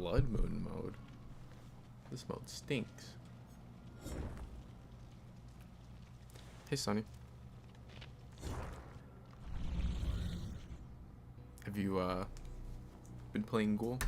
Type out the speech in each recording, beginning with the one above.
Blood Moon mode. This mode stinks. Hey, Sonny. Have you, been playing Ghoul?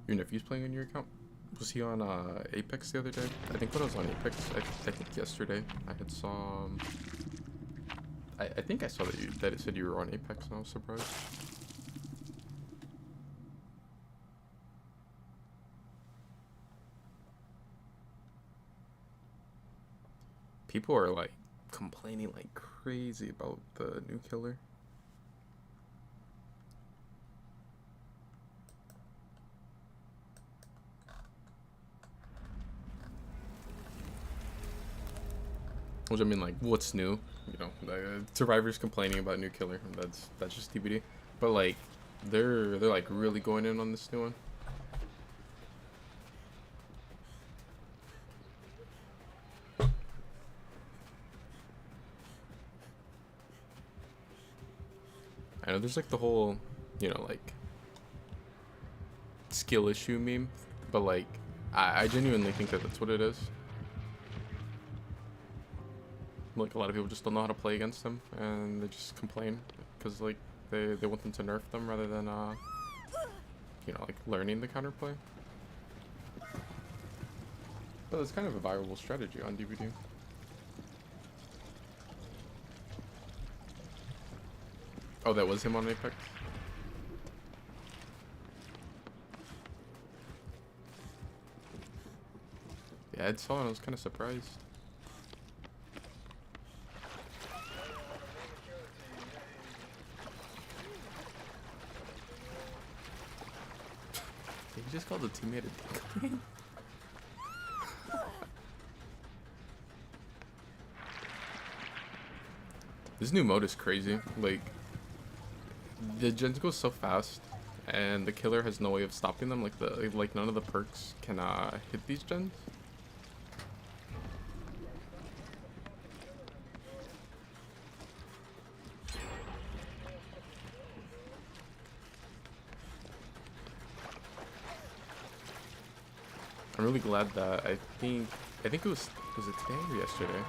Your nephew's playing on your account? Was he on Apex the other day? I think when I was on Apex, I think yesterday, I had saw. I think I saw that it said you were on Apex, and I was surprised. People are like complaining like crazy about the new killer. Which I mean, like, what's new? You know, survivors complaining about new killer. That's just TBD. But like, they're like really going in on this new one. I know there's like the whole, you know, like skill issue meme, but like, I genuinely think that that's what it is. Like, a lot of people just don't know how to play against them, and they just complain because like they want them to nerf them rather than you know, like learning the counterplay. But it's kind of a viable strategy on DVD. Oh, that was him on Apex? Yeah, I saw it and I was kind of surprised. He just called a teammate a dick. This new mode is crazy. Like, the gens go so fast, and the killer has no way of stopping them. Like none of the perks can hit these gens. I'm really glad that I think it was it today or yesterday?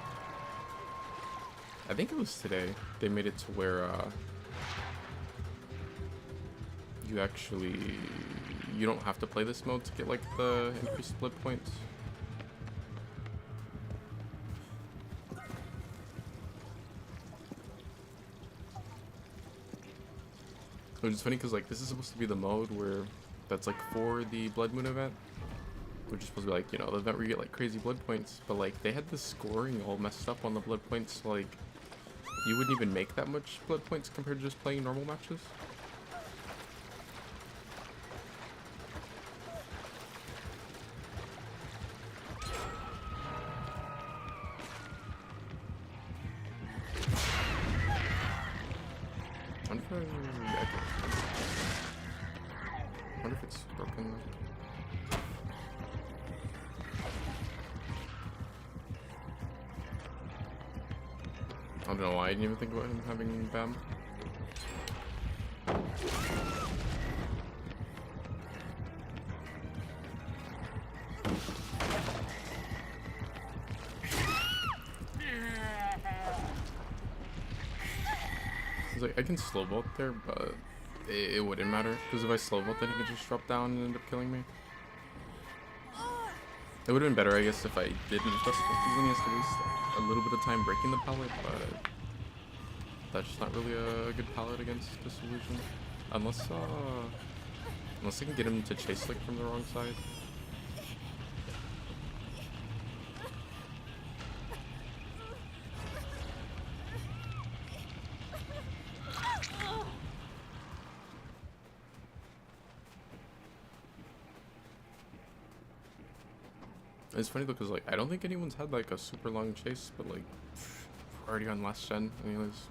I think it was today. They made it to where you don't have to play this mode to get like the increased blood points. Which is funny because like this is supposed to be the mode where that's like for the Blood Moon event. Which is supposed to be like, you know, the event where you get like crazy blood points, but like they had the scoring all messed up on the blood points. Like you wouldn't even make that much blood points compared to just playing normal matches. second though. I don't know why I didn't even think about him having BAM. It's like I can slow vault there, but it wouldn't matter because if I slow vault, then he could just drop down and end up killing me. It would have been better, I guess, if I didn't press vault because then he has to waste a little bit of time breaking the pallet, but that's just not really a good pallet against Disillusion. Unless I can get him to chase like from the wrong side. It's funny though, cause like I don't think anyone's had like a super long chase, but like we're already on last gen. Anyways,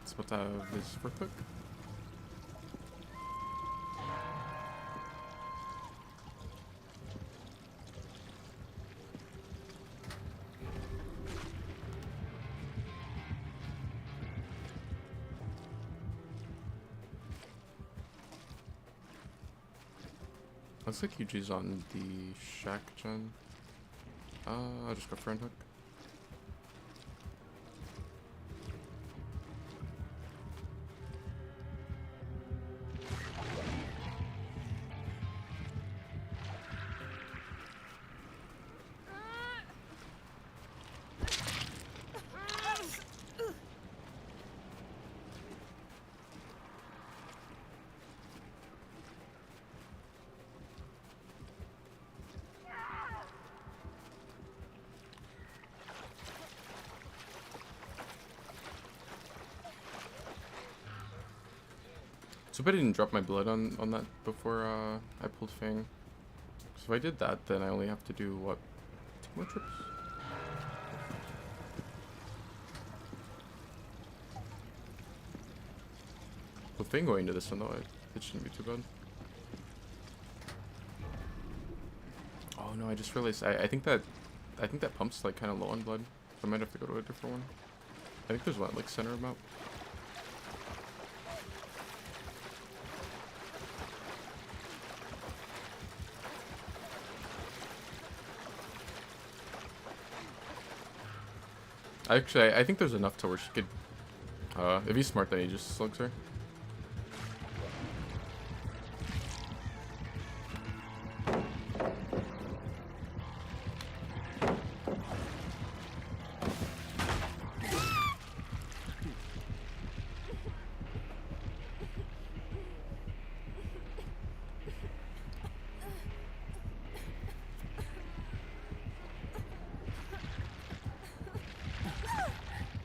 it's about to have his fourth hook. Looks like UG's on the shack gen. I'll just go friend hook. So I didn't drop my blood on that before I pulled Fang. So if I did that, then I only have to do, what, 2 more trips? With Fang going into this one though, it shouldn't be too bad. Oh no, I just realized, I think that pump's like kind of low on blood. So I might have to go to a different one. I think there's one like center map. Actually, I think there's enough to where she could, if he's smart, then he just slugs her.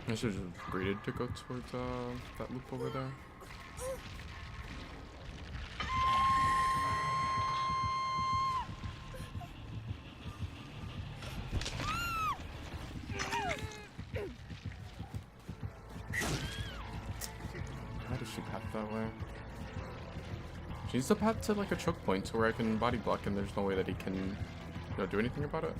I should have just braided to go towards that loop over there. How does she path that way? She needs to path to like a choke point to where I can body block and there's no way that he can, you know, do anything about it.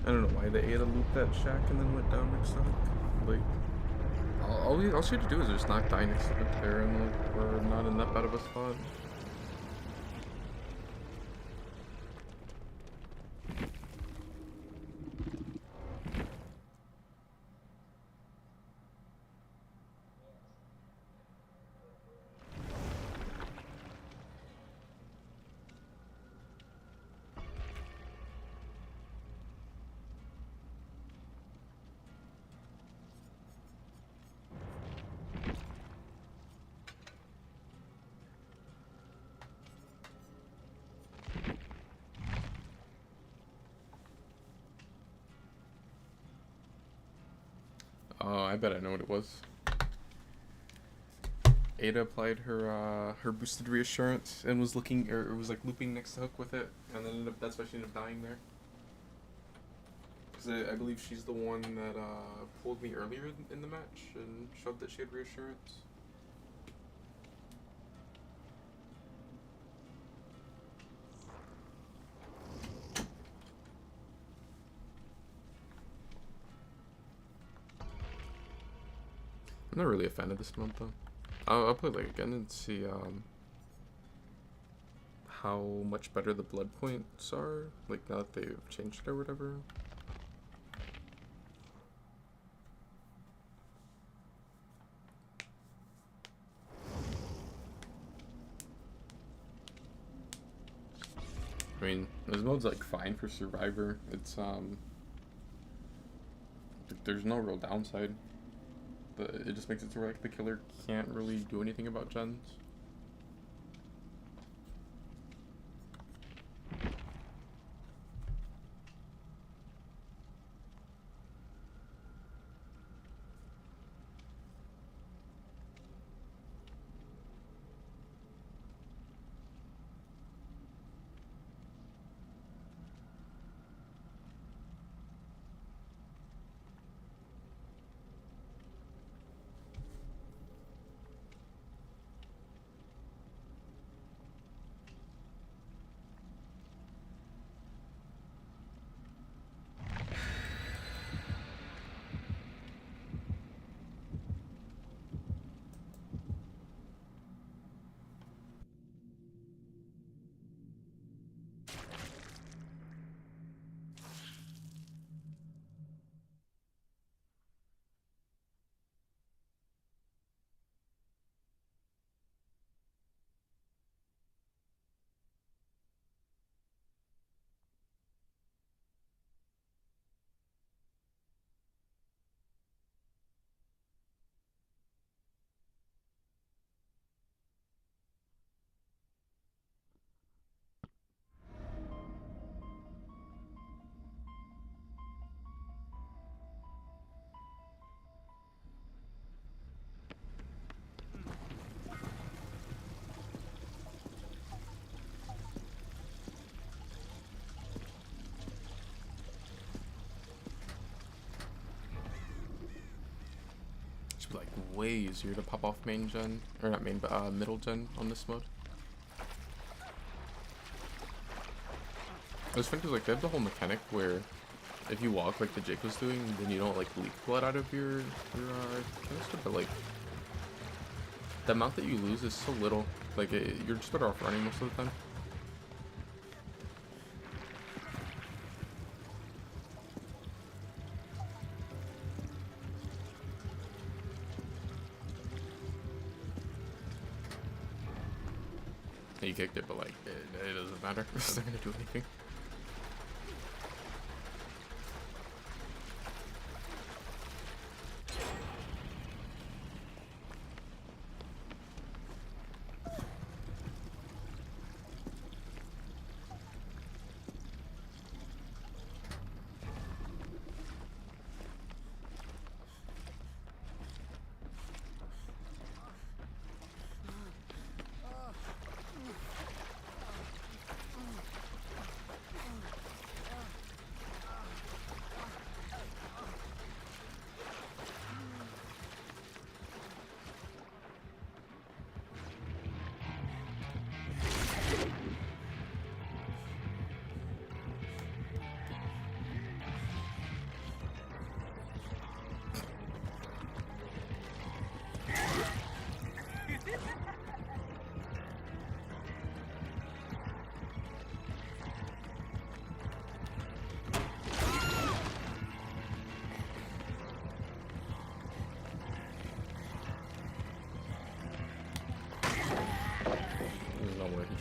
I don't know why they ate a loop that shack and then went down next to hook. Like, all she had to do is just not die next to hook there, and like we're not in that bad of a spot. bet I know what it was. Ada applied her boosted reassurance and was looking, or was like looping next to Hook with it, and then that's why she ended up dying there. Because I believe she's the one that pulled me earlier in the match and showed that she had reassurance. I'm not really a fan of this mode though. I'll play like again and see how much better the blood points are, like now that they've changed it or whatever. I mean, this mode's like fine for Survivor. It's there's no real downside. But it just makes it so where like the killer can't really do anything about gens. Like way easier to pop off main gen, or not main, but middle gen on this mode. It's funny because like they have the whole mechanic where if you walk like the Jake was doing, then you don't like leak blood out of your canister, but like the amount that you lose is so little. Like you're just better off running most of the time. You kicked it, but like it doesn't matter. It's not gonna do anything.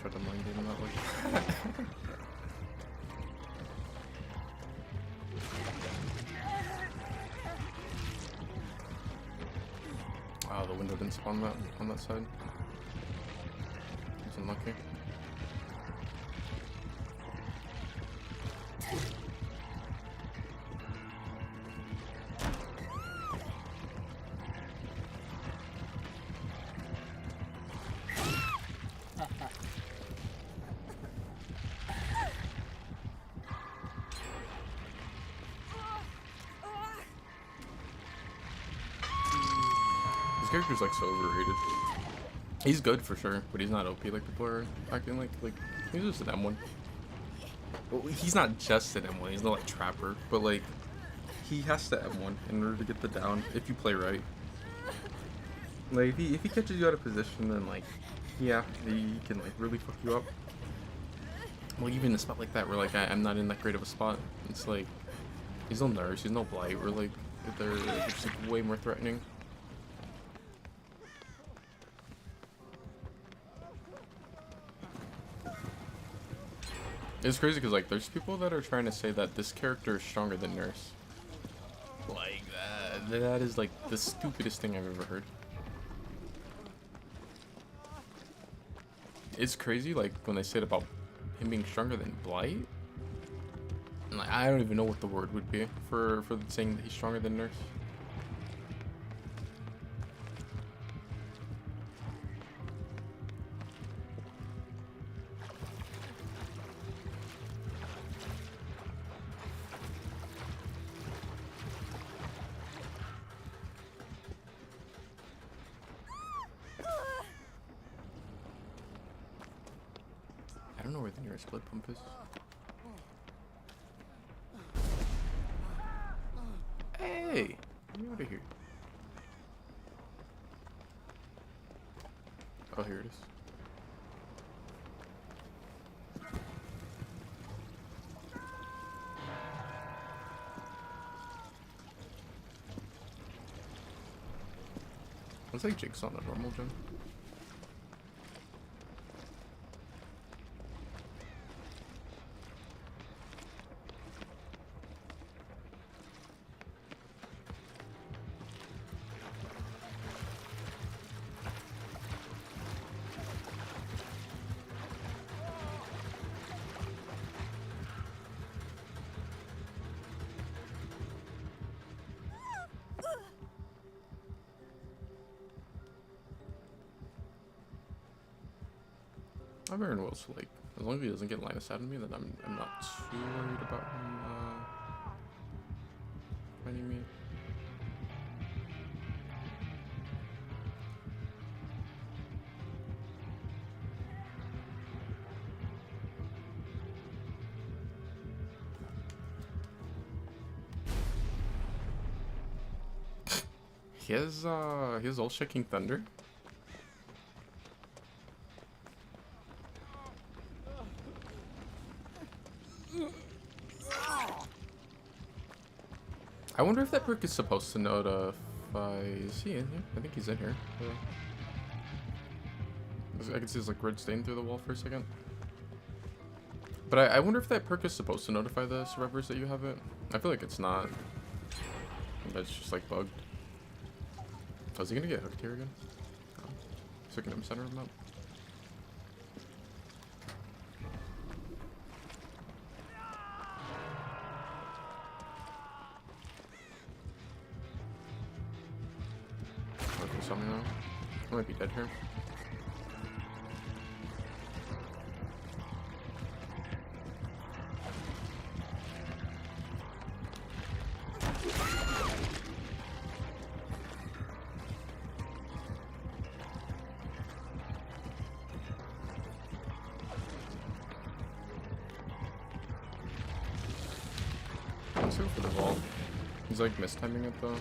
Tried to mind game that way. Wow, the window didn't spawn that on that side. It's unlucky. character's like so overrated. He's good for sure, but he's not OP like people are acting like. Like, he's just an M1. Well, he's not just an M1, he's not like Trapper, but like, he has to M1 in order to get the down if you play right. Like, if he catches you out of position, then like, yeah, he can like really fuck you up. Well, even a spot like that where like I'm not in that great of a spot, it's like, he's no Nurse, he's no Blight, we're like, they're just like way more threatening. It's crazy because like there's people that are trying to say that this character is stronger than Nurse. Like that is like the stupidest thing I've ever heard. It's crazy like when they said about him being stronger than Blight. Like, I don't even know what the word would be for saying that he's stronger than Nurse. I don't know where the nearest blood pump is. Hey! Get me out of here. Oh, here it is. Looks like Jake's on a normal gym. I'm very well, so like, as long as he doesn't get line of sight on me, then I'm not too worried about him finding me. He has all shaking thunder. I wonder if that perk is supposed to notify. Is he in here? I think he's in here. Yeah. I can see his like red stain through the wall for a second. But I wonder if that perk is supposed to notify the survivors that you have it. I feel like it's not. That's just like bugged. Oh, is he gonna get hooked here again? Oh. So can him center him up. Okay, something now. I might be dead here. Let's go for the ball. He's like mistiming it though.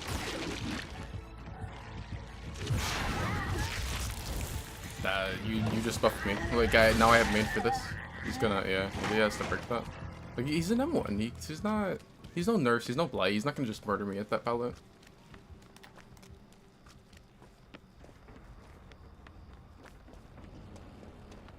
You just buffed me. Like now I have made for this. He's gonna he has to break that. Like he's an M1. He's no Nurse. He's no Blight. He's not gonna just murder me at that pallet.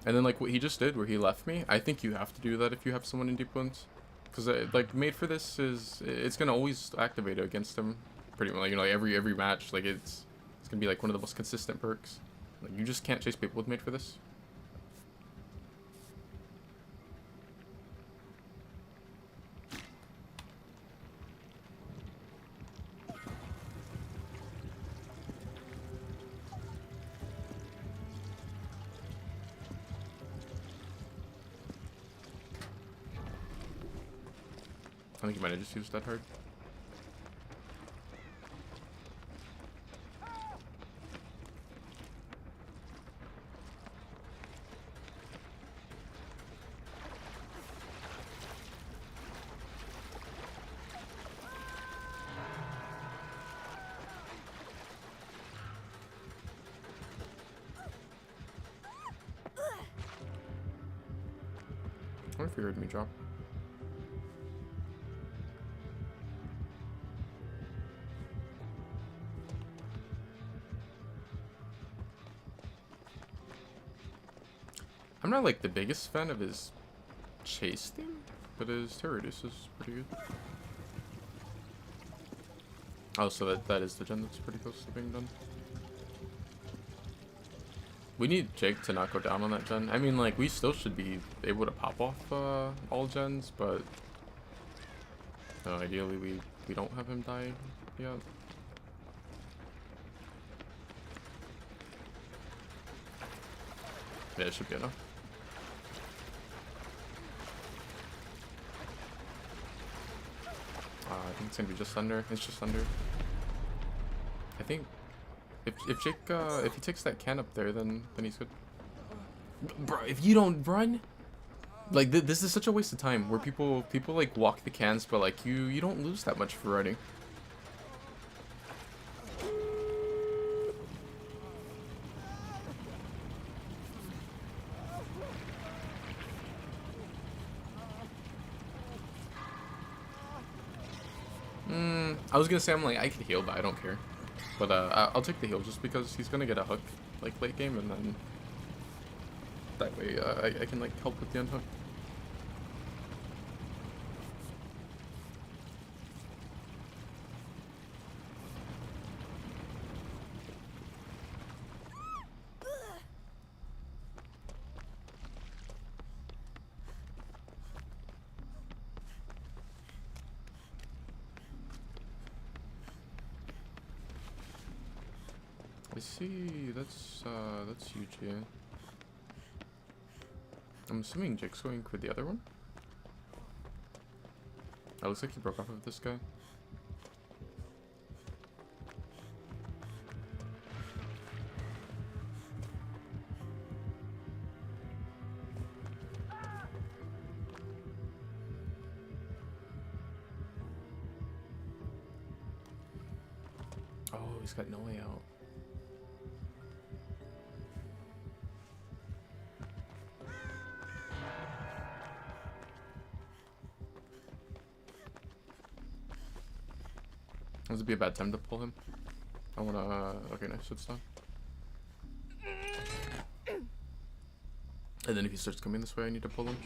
And then like what he just did, where he left me. I think you have to do that if you have someone in deep wounds. Because like made for this is it's gonna always activate against him, pretty much. You know, like every match, like it's gonna be like one of the most consistent perks. Like you just can't chase people with made for this. I think he might have just used that hard. if you heard me drop. I'm not like the biggest fan of his chase theme, but his terror reduce is pretty good. Oh, so that is the gen that's pretty close to being done. We need Jake to not go down on that gen. I mean, like, we still should be able to pop off all gens, but ideally we don't have him die yet. Yeah, it should be enough. I think it's gonna be just under. It's just under. I think if Jake if he takes that can up there, then he's good. Bro, if you don't run, like this is such a waste of time. Where people like walk the cans, but like you don't lose that much for running. I was gonna say I could heal, but I don't care. But I'll take the heal just because he's gonna get a hook like late game, and then that way I can like help with the unhook. I see, that's huge, yeah. I'm assuming Jake's going for the other one. It looks like he broke off of this guy. Oh, he's got no way out. This would be a bad time to pull him. I wanna. Okay, nice. It's done. And then if he starts coming this way, I need to pull him.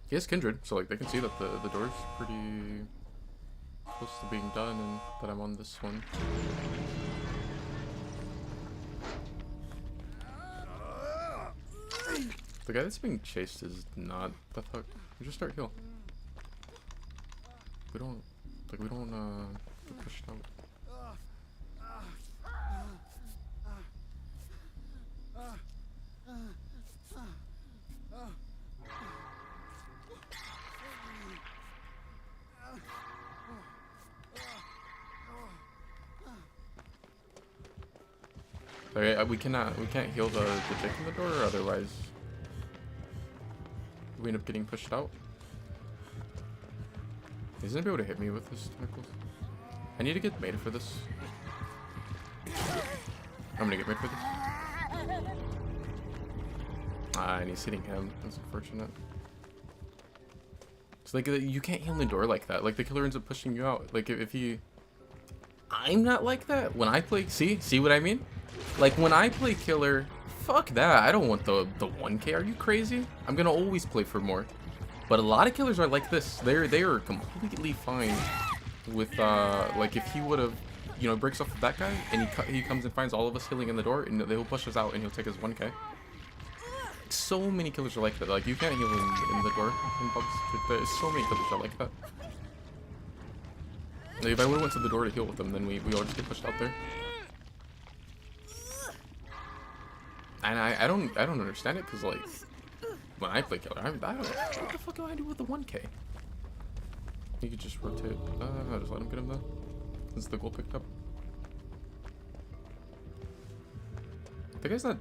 He has Kindred, so like they can see that the door's pretty close to being done, and that I'm on this one. The guy that's being chased is not the fuck. We just start heal. We don't get pushed out. Okay, we can't heal the Jake in the door, or otherwise we end up getting pushed out. He's gonna be able to hit me with his tentacles. I need to get made for this. I'm gonna get made for this. Ah, and he's hitting him. That's unfortunate. So like you can't heal in the door like that. Like the killer ends up pushing you out. Like if he, I'm not like that when I play. See what I mean? Like when I play killer. Fuck that, I don't want the 1k, are you crazy? I'm gonna always play for more. But a lot of killers are like this. They are completely fine with like if he would have, you know, breaks off with that guy and he comes and finds all of us healing in the door, and they'll push us out and he'll take his 1k. So many killers are like that. Like you can't heal in the door in pubs. There's so many killers are like that. Like, if I would have went to the door to heal with them, then we all just get pushed out there. And I don't understand it, because like when I play killer, I don't know what the fuck do I do with the 1k? You could just rotate. I'll just let him get him though, since the goal picked up. The guy's not.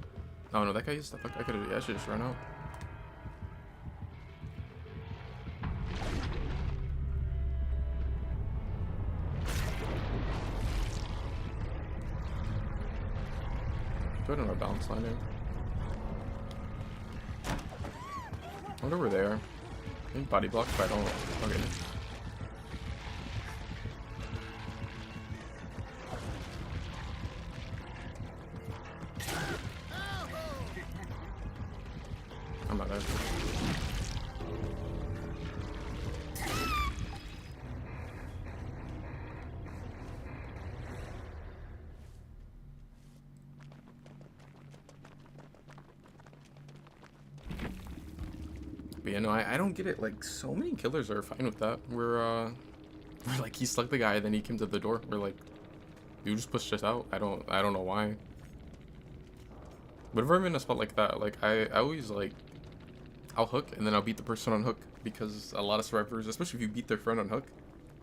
Oh no, that guy is the fuck. I should just run out. Good on our balance landing. I wonder where they are. I think body block, but I don't. Okay. I'm not there. But yeah, no, I don't get it. Like, so many killers are fine with that. Where like, he slugged the guy, then he came to the door. We're like, you just pushed us out. I don't know why. Whenever I'm in a spot like that, like, I always, like, I'll hook, and then I'll beat the person on hook. Because a lot of survivors, especially if you beat their friend on hook,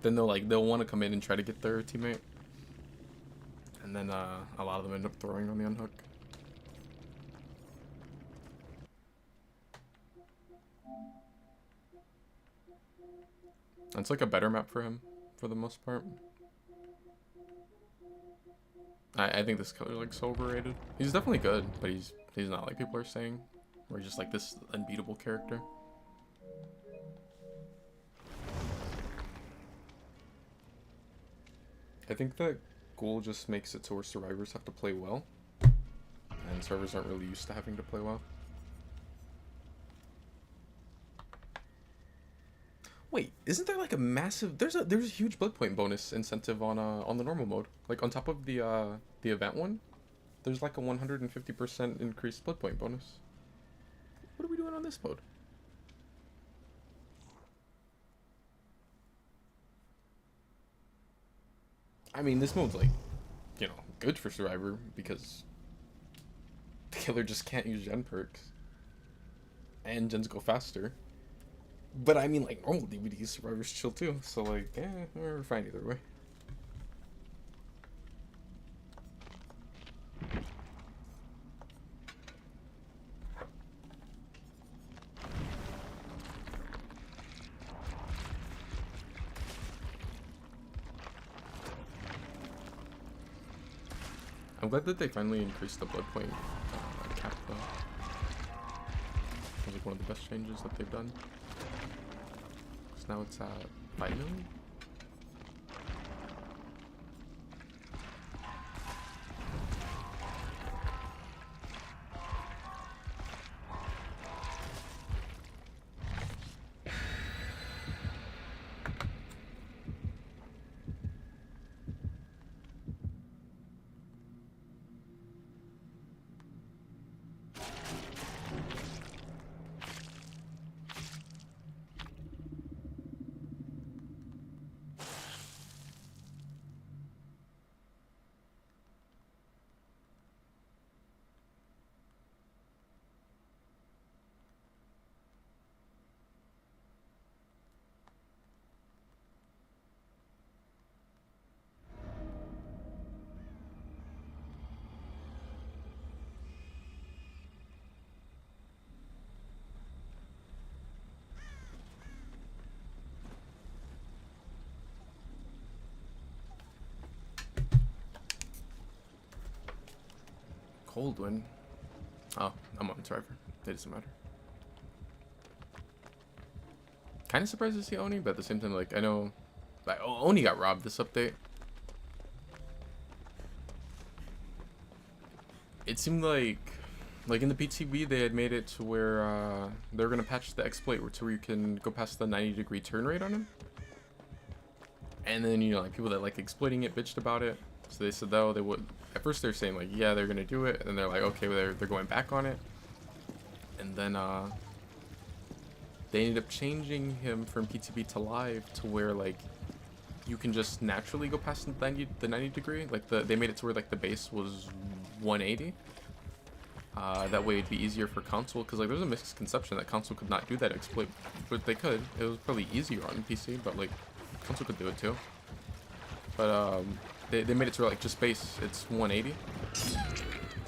then they'll want to come in and try to get their teammate. And then, a lot of them end up throwing on the unhook. It's like a better map for him, for the most part. I think this killer's like so overrated. He's definitely good, but he's not like people are saying. Or just like this unbeatable character. I think that Ghoul just makes it so where survivors have to play well. And servers aren't really used to having to play well. Wait, isn't there like a massive there's a huge blood point bonus incentive on the normal mode? Like on top of the event one, there's like a 150% increased blood point bonus. What are we doing on this mode? I mean, this mode's like, you know, good for Survivor because the killer just can't use gen perks. And gens go faster. But I mean, like, normal DVDs, Survivor's chill too. So, like, yeah, we're fine either way. I'm glad that they finally increased the blood point cap, though. It was like one of the best changes that they've done. Because now it's at 5 million? Cold wind. Oh, I'm on Survivor. It doesn't matter. Kind of surprised to see Oni, but at the same time, like, I know, like, Oni got robbed this update. It seemed like in the PTB, they had made it to where they're gonna patch the exploit to where you can go past the 90-degree turn rate on him. And then, you know, like, people that like exploiting it bitched about it. So they said, though, they would. At first, they're saying, like, yeah, they're going to do it. And they're like, okay, well, they're going back on it. And then they ended up changing him from PTB to live to where, like, you can just naturally go past the 90 degree. Like, they made it to where, like, the base was 180. That way it'd be easier for console. Because, like, there's a misconception that console could not do that exploit. But they could. It was probably easier on PC, but, like, console could do it, too. But, they made it to where, like, just base, it's 180.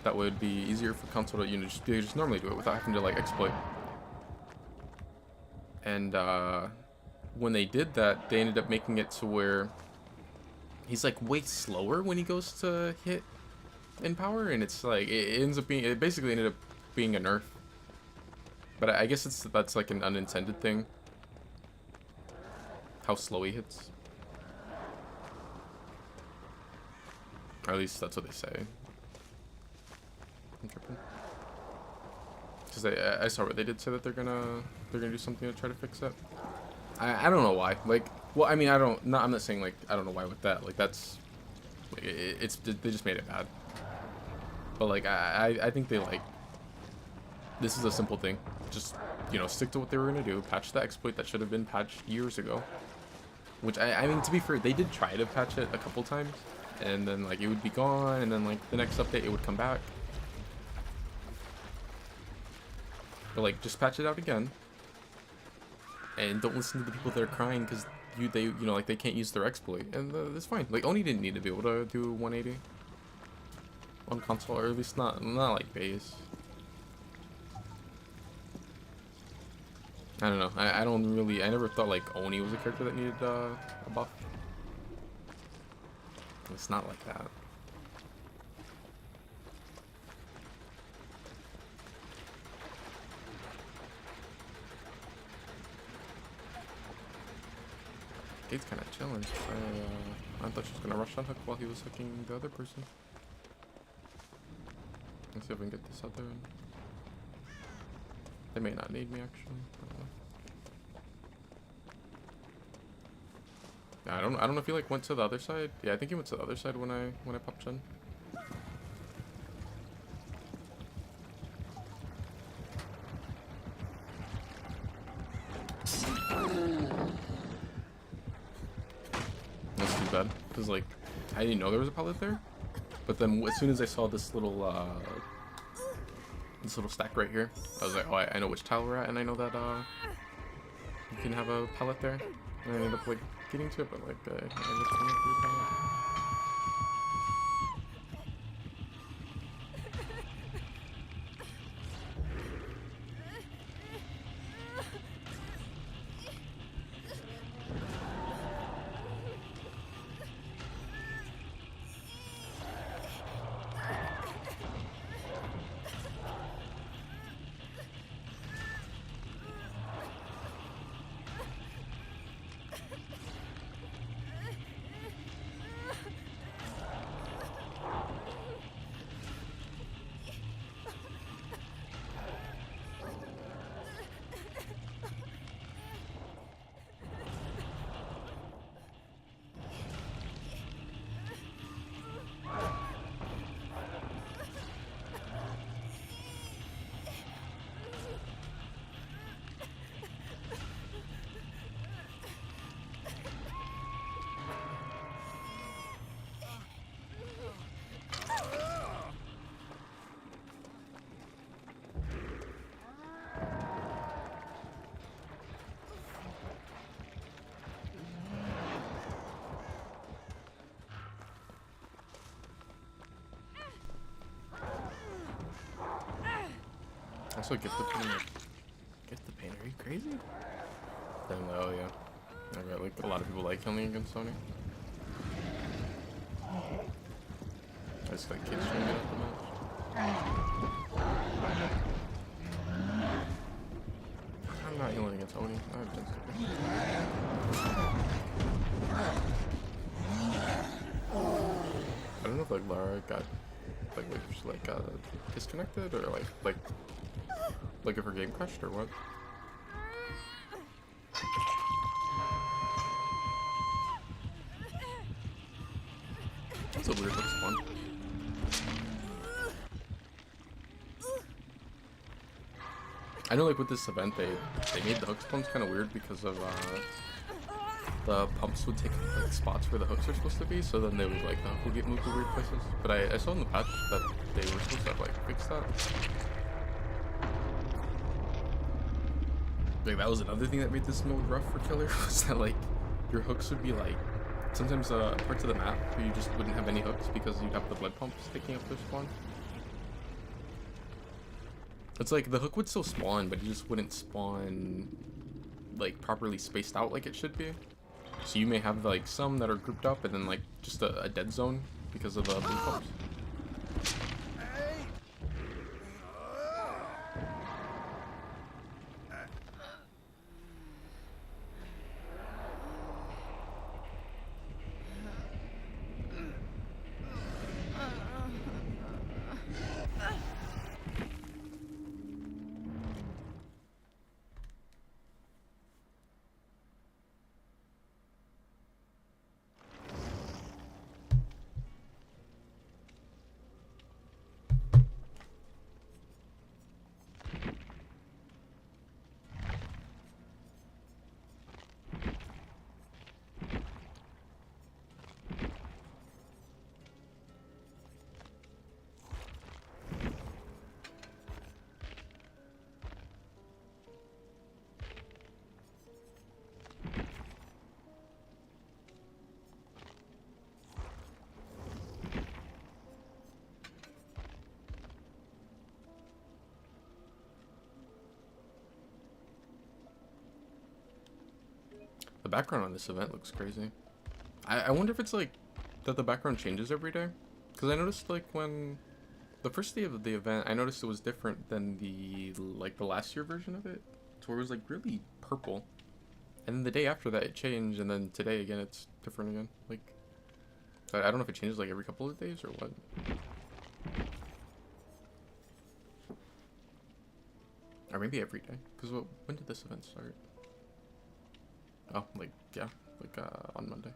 That would be easier for console to, you know, just normally do it without having to, like, exploit. And, when they did that, they ended up making it to where he's, like, way slower when he goes to hit in power, and it's like it ends up being, it basically ended up being a nerf. But I guess that's like an unintended thing. How slow he hits. Or at least that's what they say. Because I saw where they did say that they're gonna do something to try to fix it. I don't know why. Like, well, I mean, I'm not saying like I don't know why with that. Like that's, like, they just made it bad. But like I think they like, this is a simple thing. Just, you know, stick to what they were gonna do. Patch the exploit that should have been patched years ago. Which I mean, to be fair, they did try to patch it a couple times, and then like it would be gone, and then like the next update it would come back. But like, just patch it out again, and don't listen to the people that are crying because you know, like they can't use their exploit, and that's fine. Like Oni didn't need to be able to do 180 on console, or at least not like base. I don't know. I don't really. I never thought like Oni was a character that needed a buff. It's not like that. Gate's kind of chilling. I thought she was gonna rush on hook while he was hooking the other person. Let's see if we can get this other. They may not need me actually. I don't know if he like went to the other side. Yeah, I think he went to the other side when I popped in. That's too bad, because like I didn't know there was a pallet there, but then as soon as I saw this little stack right here, I was like, oh, I know which tile we're at, and I know that you can have a pallet there. And I ended up like getting to it, but like I ended up seeing it through the pallet. Also, get the pain. Get the pain. Are you crazy? Then, oh yeah. I got like a lot of people like killing against Sony. I just like kids trying to get up the match. I'm not healing against Oni. I'm just I don't know if like Lara got disconnected or like if her game crashed or what. That's a weird hook spawn. I know like with this event they made the hook spawns kind of weird because of the pumps would take like spots where the hooks are supposed to be, so then they would like the hook would get moved to weird places. But I saw in the patch that they were supposed to have like fixed that. Like that was another thing that made this mode rough for killer, was that like your hooks would be like sometimes parts of the map where you just wouldn't have any hooks because you'd have the blood pumps taking up their spawn. It's like the hook would still spawn, but it just wouldn't spawn like properly spaced out like it should be. So you may have like some that are grouped up and then like just a dead zone because of the blood pumps. The background on this event looks crazy. I wonder if it's like that the background changes every day. Because I noticed like when the first day of the event, I noticed it was different than the last year version of it. To where it was like really purple. And then the day after that it changed, and then today again it's different again. Like I don't know if it changes like every couple of days or what. Or maybe every day. Because when did this event start? Oh, like, yeah. Like, on Monday.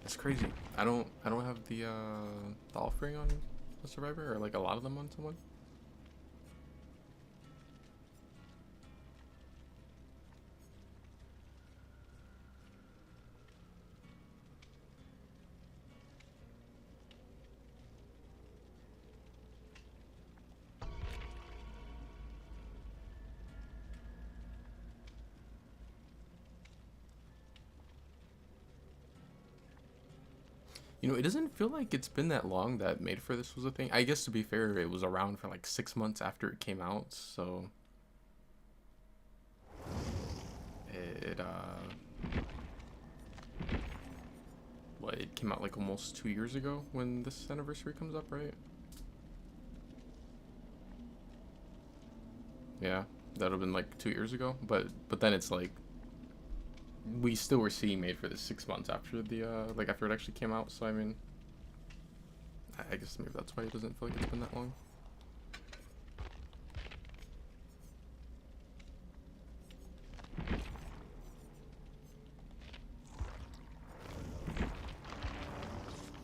It's crazy. I don't have the offering on the Survivor, or like a lot of them on someone. You know, it doesn't feel like it's been that long that Made for This was a thing. I guess to be fair, it was around for like 6 months after it came out, so it what, it came out like almost 2 years ago when this anniversary comes up, right? Yeah, that would have been like 2 years ago. But then it's like we still were seeing Made for This 6 months after the like after it actually came out. So I mean, I guess maybe that's why it doesn't feel like it's been that long.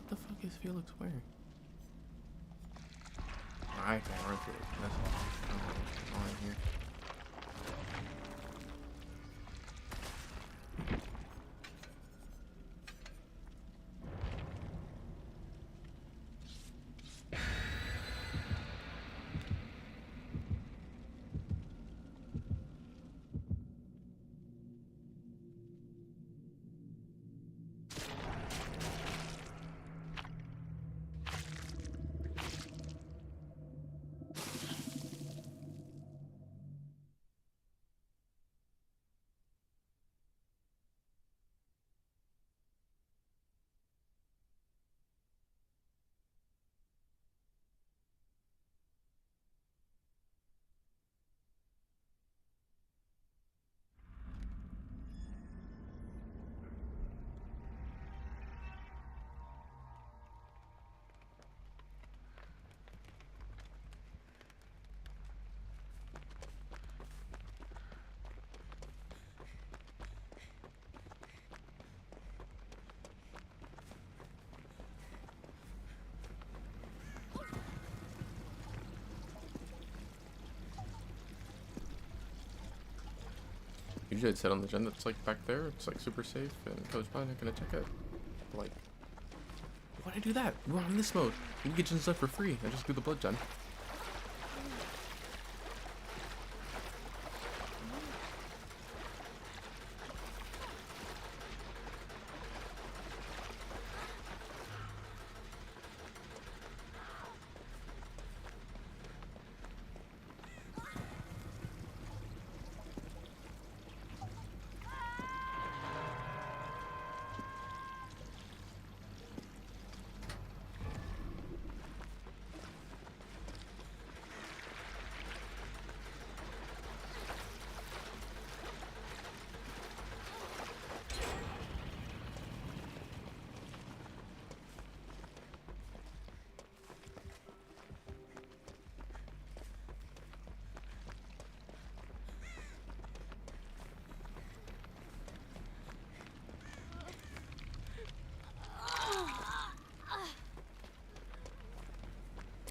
What the fuck is Felix wearing? I can't run through it. That's all in here. Usually I'd sit on the gen that's like back there. It's like super safe, and Coach probably not gonna check it. But, like, why'd I do that? We're on this mode. You can get gen stuff for free. I just do the blood gen.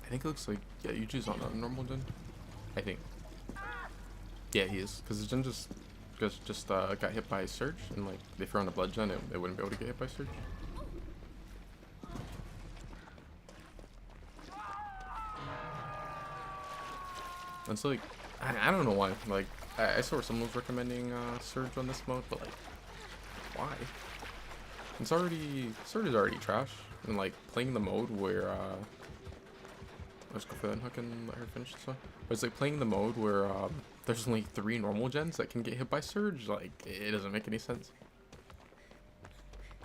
I think it looks like, yeah, Yuji's on a normal gen. I think. Yeah, he is. Because the gen just just got hit by Surge, and like if you're on a blood gen, it wouldn't be able to get hit by Surge. It's like I don't know why. Like I saw someone was recommending Surge on this mode, but like why? Surge is already trash, and like playing the mode where let's go for that hook and let her finish this one. But it's like playing the mode where there's only 3 normal gens that can get hit by Surge. Like it doesn't make any sense.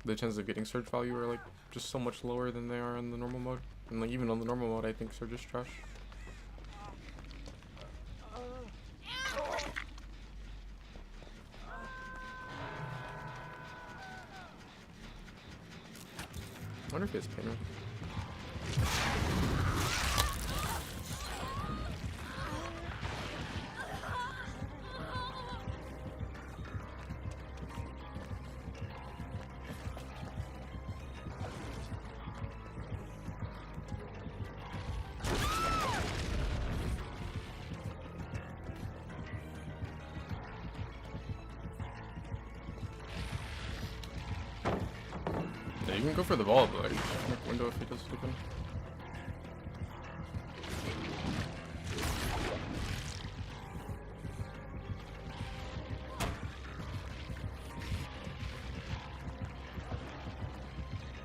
The chances of getting Surge value are like just so much lower than they are in the normal mode. And like even on the normal mode, I think Surge is trash. I wonder if he has Painter. Yeah, you can go for the ball, but like, make window if he does stupid.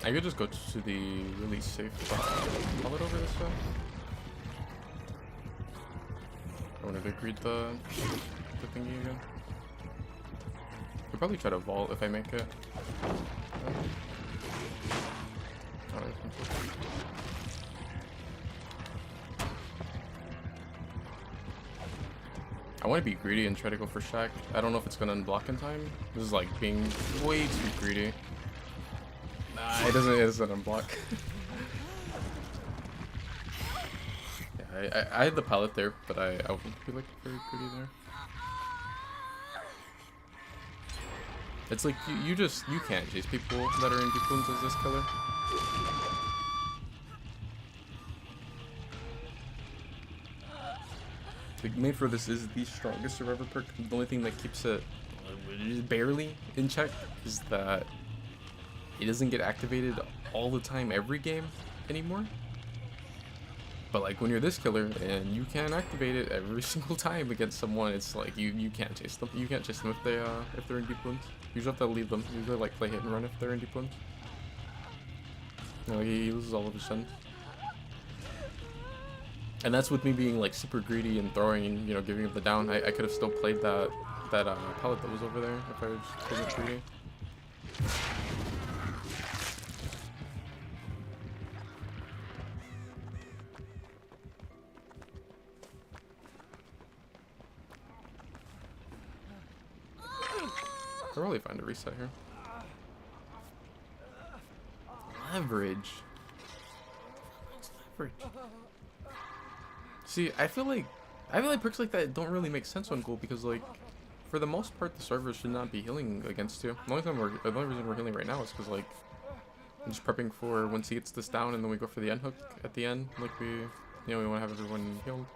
I could just go to the really safe pallet over this way. I wanted to greet the thingy again. I'll probably try to vault if I make it. I want to be greedy and try to go for Shack. I don't know if it's going to unblock in time. This is like being way too greedy. Nah, it doesn't unblock. Yeah, I had the pallet there, but I wouldn't be like very greedy there. It's like you can't chase people that are in deep wounds as this killer. The made for this is the strongest survivor perk. The only thing that keeps it barely in check is that it doesn't get activated all the time every game anymore. But like when you're this killer and you can activate it every single time against someone, it's like you can't chase them. You can't chase them if they're in deep wounds. You just have to leave them. You usually like play hit and run if they're in deep wounds. You know, he loses all of his stun. And that's with me being like super greedy and throwing and, you know, giving him the down. I could have still played that pallet that was over there if I just wasn't greedy. I'll really find a reset here. Leverage. Leverage. See, I feel like perks like that don't really make sense on Ghoul because like for the most part the servers should not be healing against you. The only reason we're healing right now is because like I'm just prepping for once he gets this down and then we go for the end hook at the end. Like we want to have everyone healed.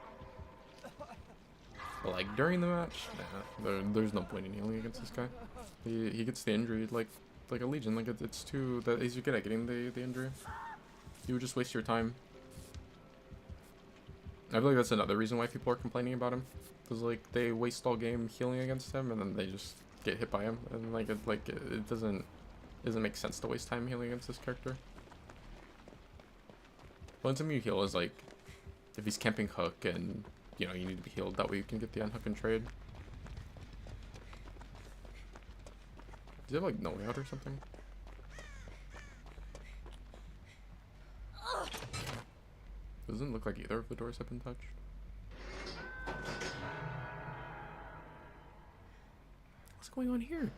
But like during the match, nah, there's no point in healing against this guy. He gets the injury like a Legion. Like it's too that easy to get at getting the injury. You would just waste your time. I feel like that's another reason why people are complaining about him, because like they waste all game healing against him and then they just get hit by him, and like it doesn't make sense to waste time healing against this character. The only time you heal is like if he's camping hook and you know you need to be healed. That way you can get the unhook and trade. Does he have like no way out or something? Doesn't look like either of the doors have been touched. What's going on here?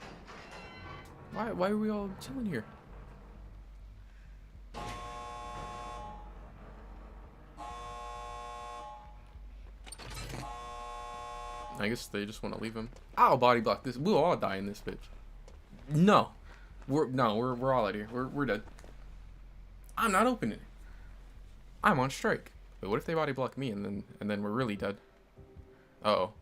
Why are we all chilling here? I guess they just want to leave him. I'll body block this. We'll all die in this bitch. No. We're all out of here. We're dead. I'm not opening it. I'm on strike. But what if they body block me and then we're really dead? Uh-oh.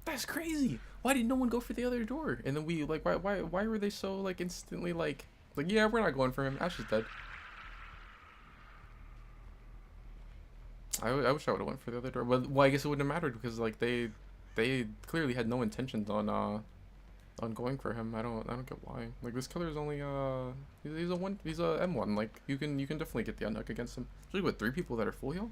That's crazy. Why did no one go for the other door? And then we like, why were they so like instantly like yeah, we're not going for him. Ash is dead. I wish I would have went for the other door, but well, I guess it wouldn't have mattered because like they clearly had no intentions on going for him. I don't get why. Like this killer is only he's a M1. Like you can definitely get the unhook against him. Especially with 3 people that are full heal.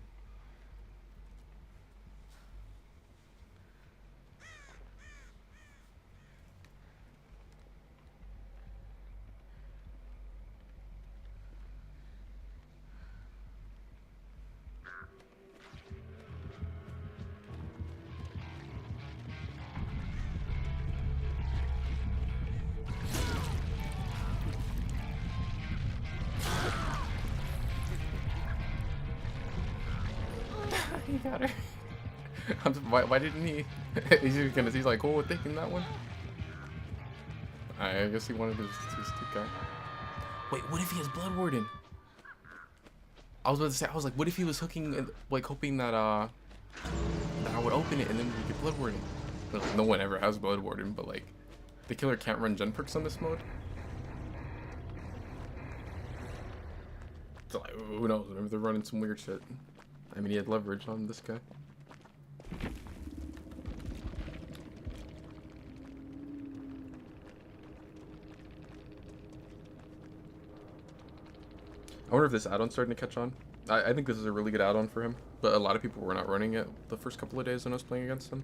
He got her. Why didn't he? He's like cool with taking that one. I guess he wanted his stick guy. Wait, what if he has Blood Warden? I was about to say, I was like, what if he was hooking, like hoping that that I would open it and then we get Blood Warden. But like, no one ever has Blood Warden, but like, the killer can't run gen perks on this mode. So like, who knows? Maybe they're running some weird shit. I mean, he had leverage on this guy. I wonder if this add-on's starting to catch on. I think this is a really good add-on for him, but a lot of people were not running it the first couple of days when I was playing against him.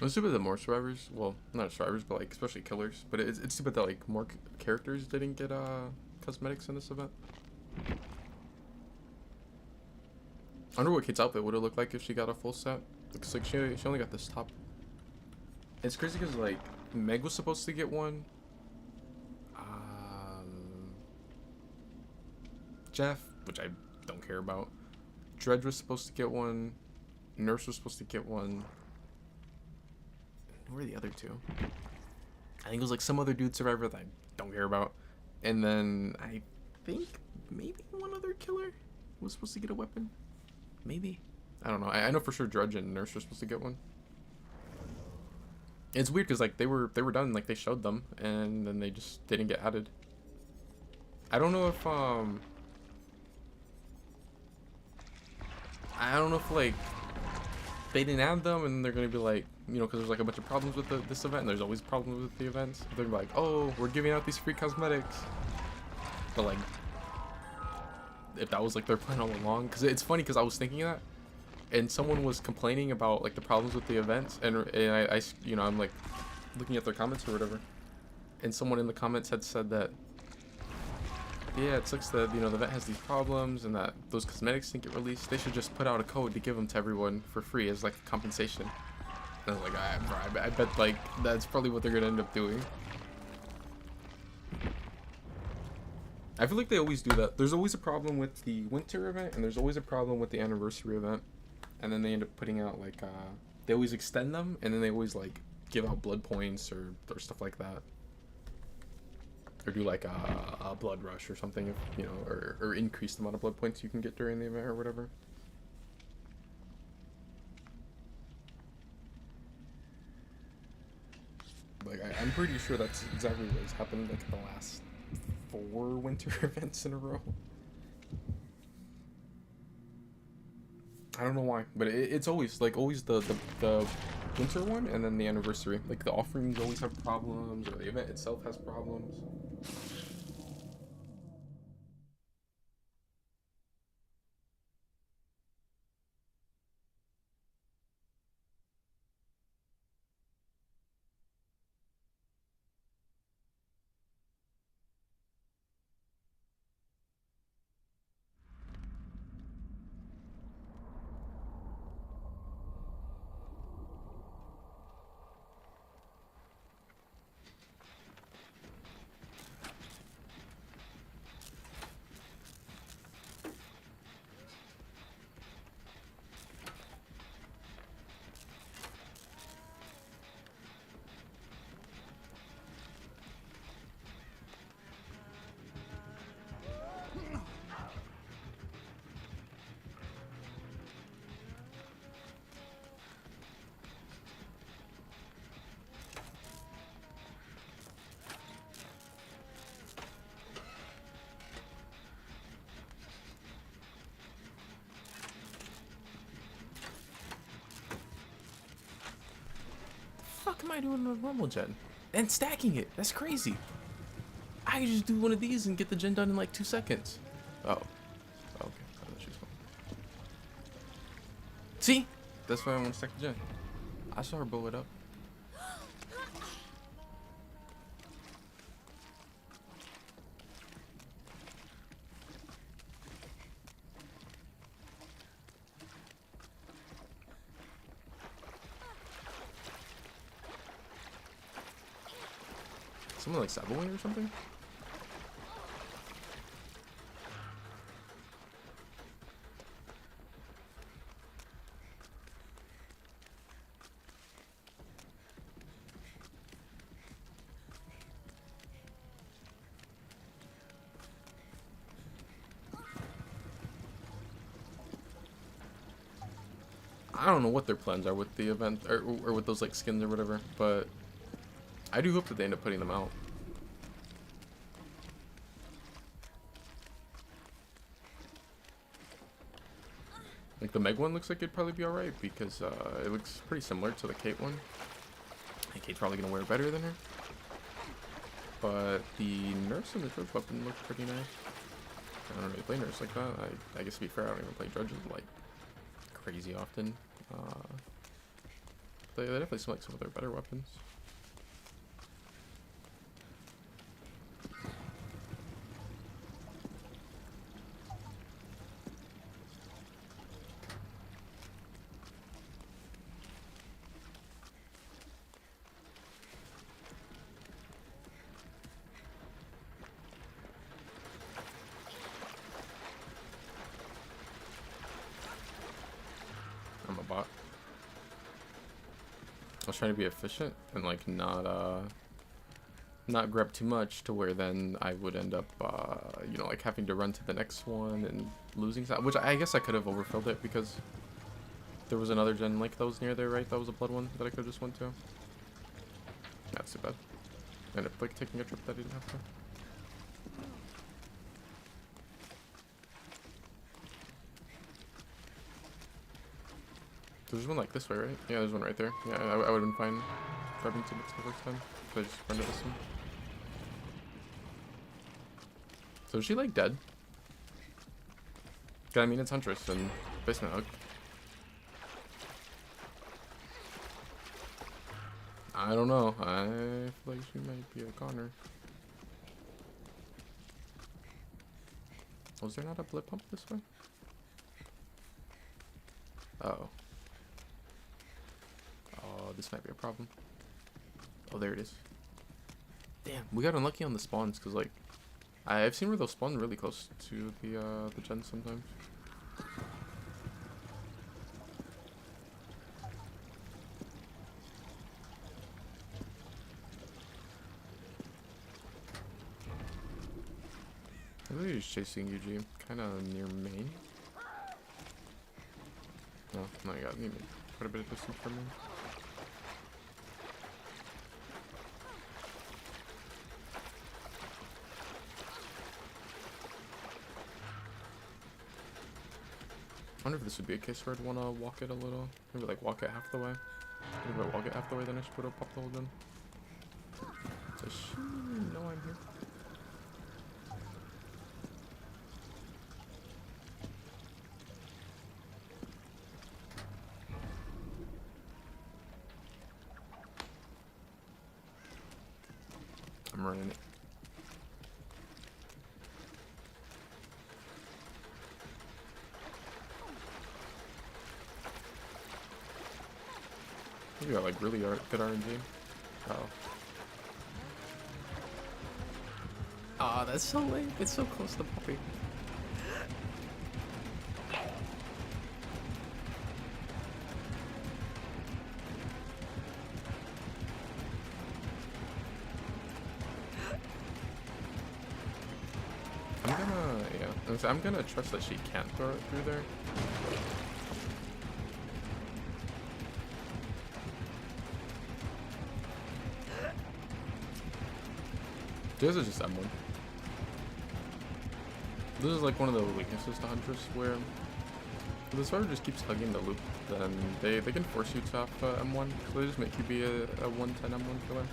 It's stupid that more survivors, well, not survivors, but like especially killers, but it's stupid that like more characters didn't get cosmetics in this event. I wonder what Kate's outfit would have looked like if she got a full set. Looks like she only got this top. It's crazy because like Meg was supposed to get one. Jeff, which I don't care about. Dredge was supposed to get one. Nurse was supposed to get one. Where are the other two? I think it was like some other dude survivor that I don't care about. And then I think maybe one other killer was supposed to get a weapon. Maybe. I don't know. I know for sure Dredge and Nurse were supposed to get one. It's weird because like they were done, like they showed them, and then they just didn't get added. I don't know if like they didn't add them and they're gonna be like, you know, because there's like a bunch of problems with this event, and there's always problems with the events. They're like, oh, we're giving out these free cosmetics, but like if that was like their plan all along, because it's funny because I was thinking that, and someone was complaining about like the problems with the events, and I you know, I'm like looking at their comments or whatever, and someone in the comments had said that, yeah, it sucks that, you know, the event has these problems and that those cosmetics didn't get released. They should just put out a code to give them to everyone for free as like compensation. And I was like, I bet like that's probably what they're gonna end up doing. I feel like they always do that. There's always a problem with the winter event, and there's always a problem with the anniversary event, and then they end up putting out like they always extend them, and then they always like give out blood points or stuff like that, or do like a blood rush or something, if you know, or increase the amount of blood points you can get during the event or whatever. Like I'm pretty sure that's exactly what has happened like the last 4 winter events in a row. I don't know why, but it's always like the winter one and then the anniversary. Like the offerings always have problems, or the event itself has problems. fuck am I doing on a normal gen? And stacking it. That's crazy. I could just do one of these and get the gen done in like 2 seconds. Oh. Okay. I thought she was going. See? That's why I want to stack the gen. I saw her blow it up. Someone like Saboing or something? I don't know what their plans are with the event or with those like skins or whatever, but I do hope that they end up putting them out. Like the Meg one looks like it'd probably be alright because it looks pretty similar to the Kate one. And Kate's probably gonna wear it better than her. But the nurse and the drudge weapon look pretty nice. I don't really play nurse like that. I guess to be fair, I don't even play drudges like crazy often. They definitely seem like some of their better weapons. I'm a bot. I was trying to be efficient and like not grab too much to where then I would end up you know, like having to run to the next one and losing some, which I guess I could have overfilled it because there was another gen like that was near there, right? That was a blood one that I could have just went to. That's too bad. I ended up like taking a trip that I didn't have to. There's one like this way, right? Yeah, there's one right there. Yeah, I would have been fine grabbing tickets the first time. So I just ran to this one. So is she like dead? Yeah, I mean, it's Huntress and basement hug. I don't know. I feel like she might be a goner. Was there not a blip pump this way? Uh-oh. Oh, this might be a problem. Oh, there it is. Damn, we got unlucky on the spawns because, like, I've seen where they'll spawn really close to the gen sometimes. I believe he's chasing UG, kind of near main. No, no, I got quite a bit of distance from me. I wonder if this would be a case where I'd want to walk it a little. Maybe like walk it half the way. Maybe if I walk it half the way, then I should put a pop the whole gun. Does she know I'm here? I'm running it. You got like really good RNG. Oh. Ah, that's so late. It's so close to Poppy. I'm gonna trust that she can't throw it through there. This is just M1. This is like one of the weaknesses to Huntress where If the sword just keeps hugging the loop, then they can force you to off M1, so they just make you be a 110 M1 killer.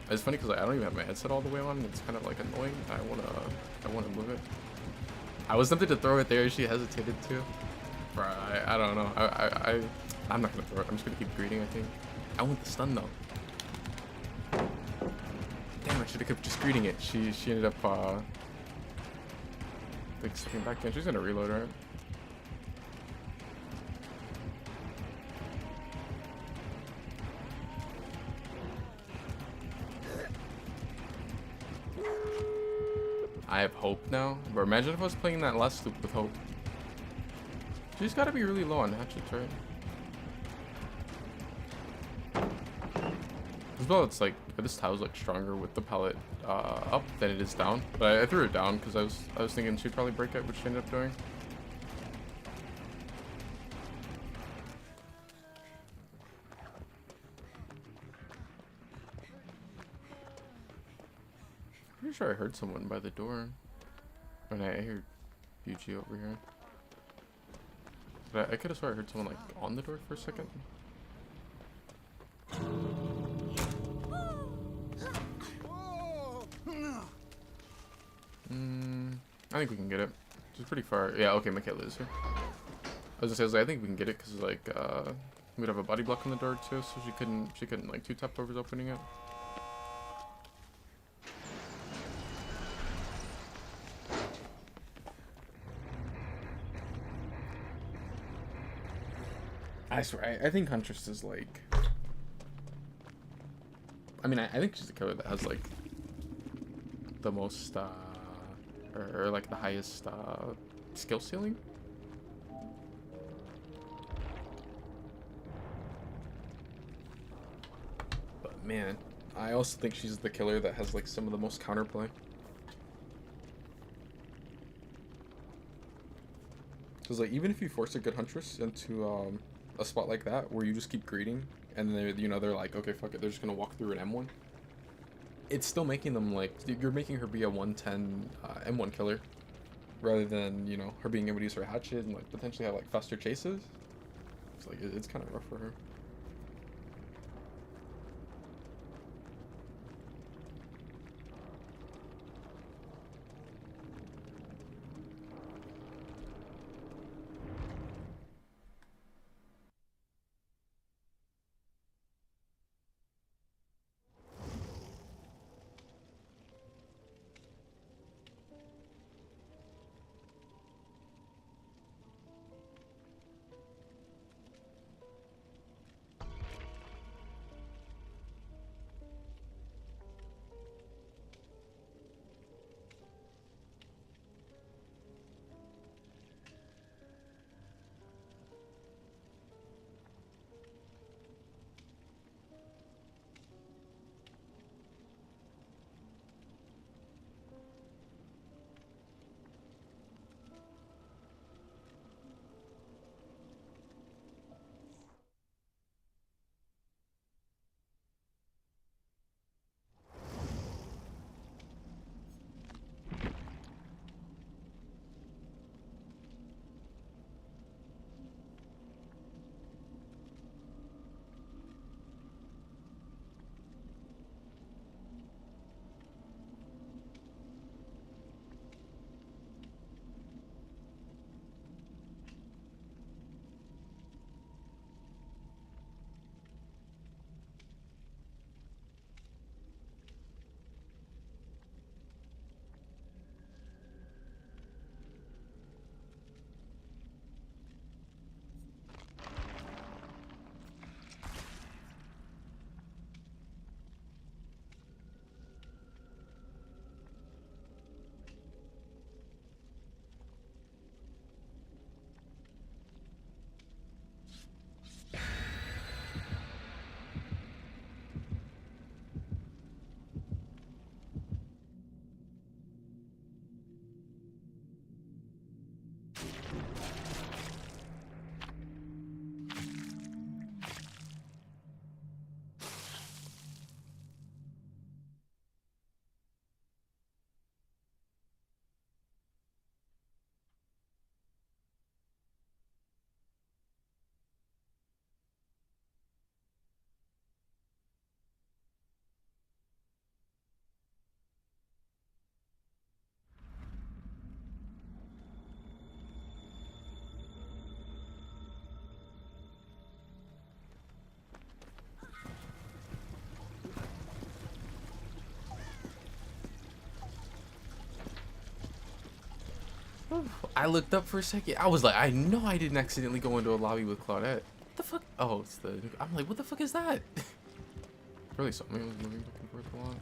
It's funny because like, I don't even have my headset all the way on. It's kind of like annoying. I wanna move it. I was tempted to throw it there. She hesitated to. Bruh, I don't know. I'm not gonna throw it. I'm just gonna keep greeting. I think. I want the stun though. Damn, I should have kept just greeting it. She ended up like stepping back in. She's gonna reload, right? I have hope now. But imagine if I was playing that last loop with hope. She's gotta be really low on hatchets, right? As well, it's like this tile's like stronger with the pallet up than it is down. But I threw it down because I was thinking she'd probably break it, which she ended up doing. Pretty sure I heard someone by the door. And I hear BG over here. But I could have sworn I heard someone like on the door for a second. I think we can get it. It's pretty far. Yeah, okay, Michaela is here. I was gonna say, I think we can get it because like we'd have a body block on the door too, so she couldn't like 2-tap whoever's opening it. I swear, I think Huntress is like. I mean, I think she's the killer that has like the most, or like the highest skill ceiling. But man, I also think she's the killer that has like some of the most counterplay. Because like even if you force a good Huntress into a spot like that where you just keep greeting and then they're like, okay, fuck it, they're just gonna walk through an M1. It's still making them like, you're making her be a 110 M1 killer rather than, her being able to use her hatchet and like potentially have like faster chases. It's like, it's kind of rough for her. I looked up for a second. I was like, I know I didn't accidentally go into a lobby with Claudette. What the fuck? Oh, it's the. I'm like, what the fuck is that? Really, something was moving back and forth a lot.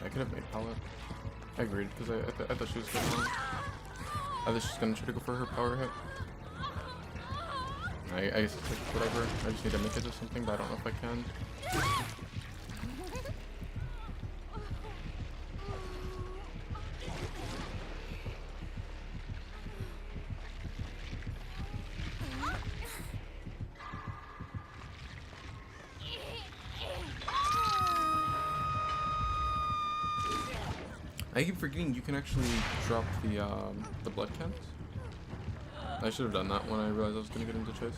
I could have made palette. I agreed because I thought she was gonna. I thought she was gonna try to go for her power hit. I guess it's like whatever. I just need to make it to something, but I don't know if I can. I keep forgetting you can actually drop the blood cans. I should have done that when I realized I was gonna get into chase.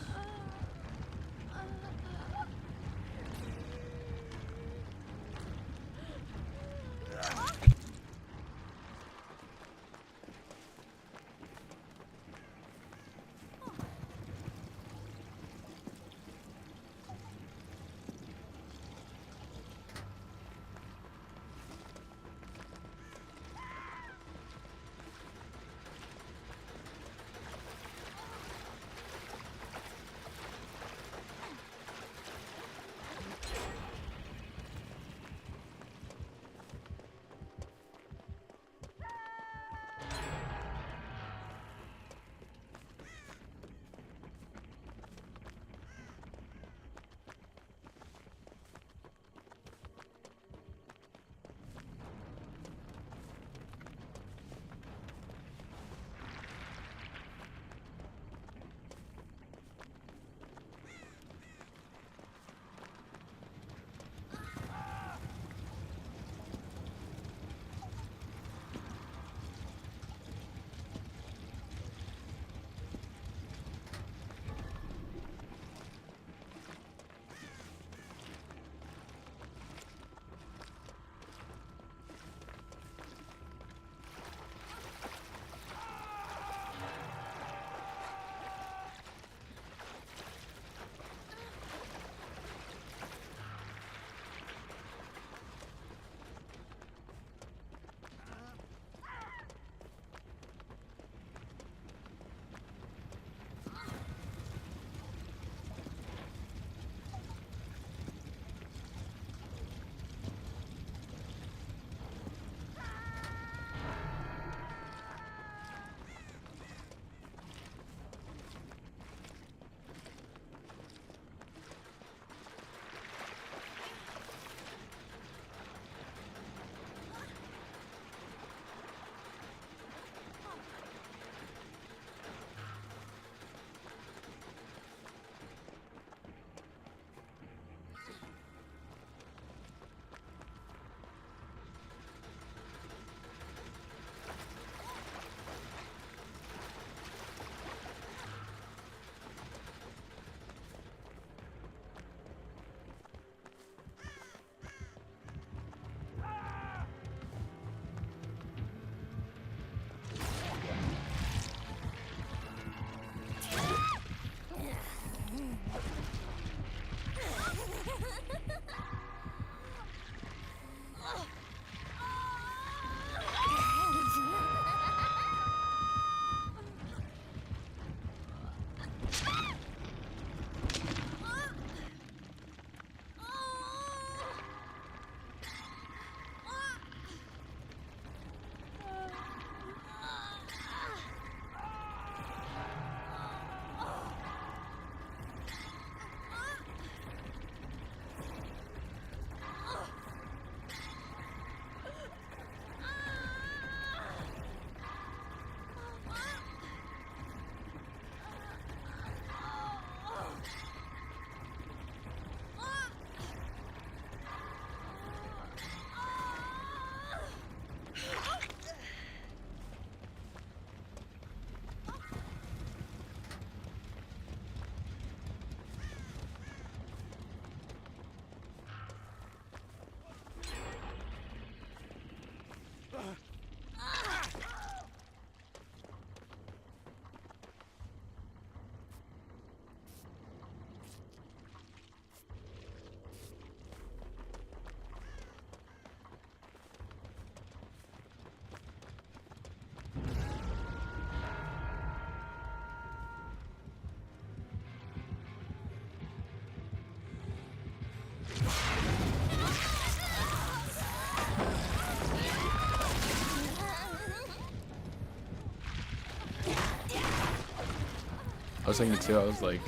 I was thinking too. I was like,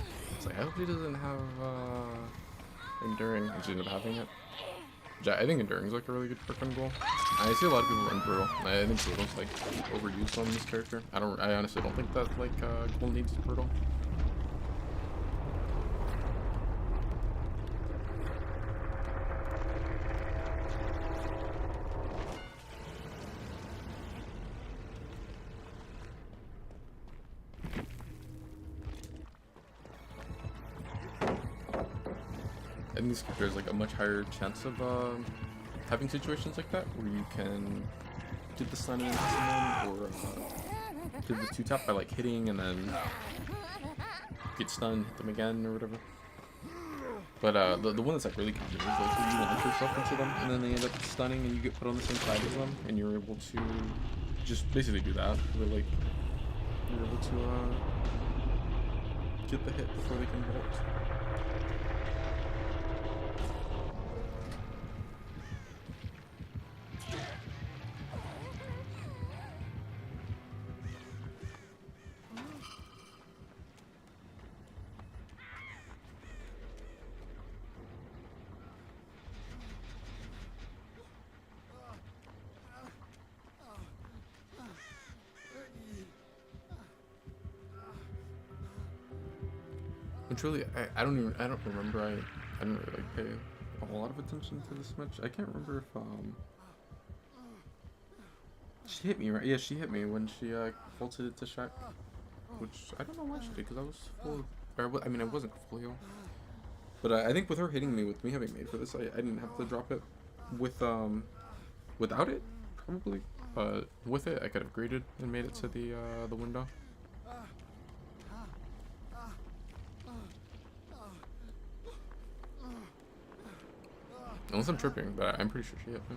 I hope he doesn't have enduring. I just ended up having it. I think enduring is like a really good perk on Ghoul. I see a lot of people run brutal. I think brutal's like overused on this character. I honestly don't think that like Ghoul needs brutal. And these characters like a much higher chance of having situations like that where you can do the stun into someone or do the 2-tap by like hitting and then get stunned, hit them again or whatever. But the one that's like really common is like when you launch yourself into them and then they end up stunning and you get put on the same side as them and you're able to just basically do that. Where like you're able to get the hit before they can bolt. Which really, I don't remember. I didn't really like pay a whole lot of attention to this match. I can't remember if she hit me, right? Yeah, she hit me when she vaulted it to Shaq, which I don't know why she did because I was full. I mean, I wasn't full heal, but I think with her hitting me, with me having made for this, I didn't have to drop it. With without it, probably, but with it, I could have graded and made it to the window. Unless I'm tripping, but I'm pretty sure she hit me.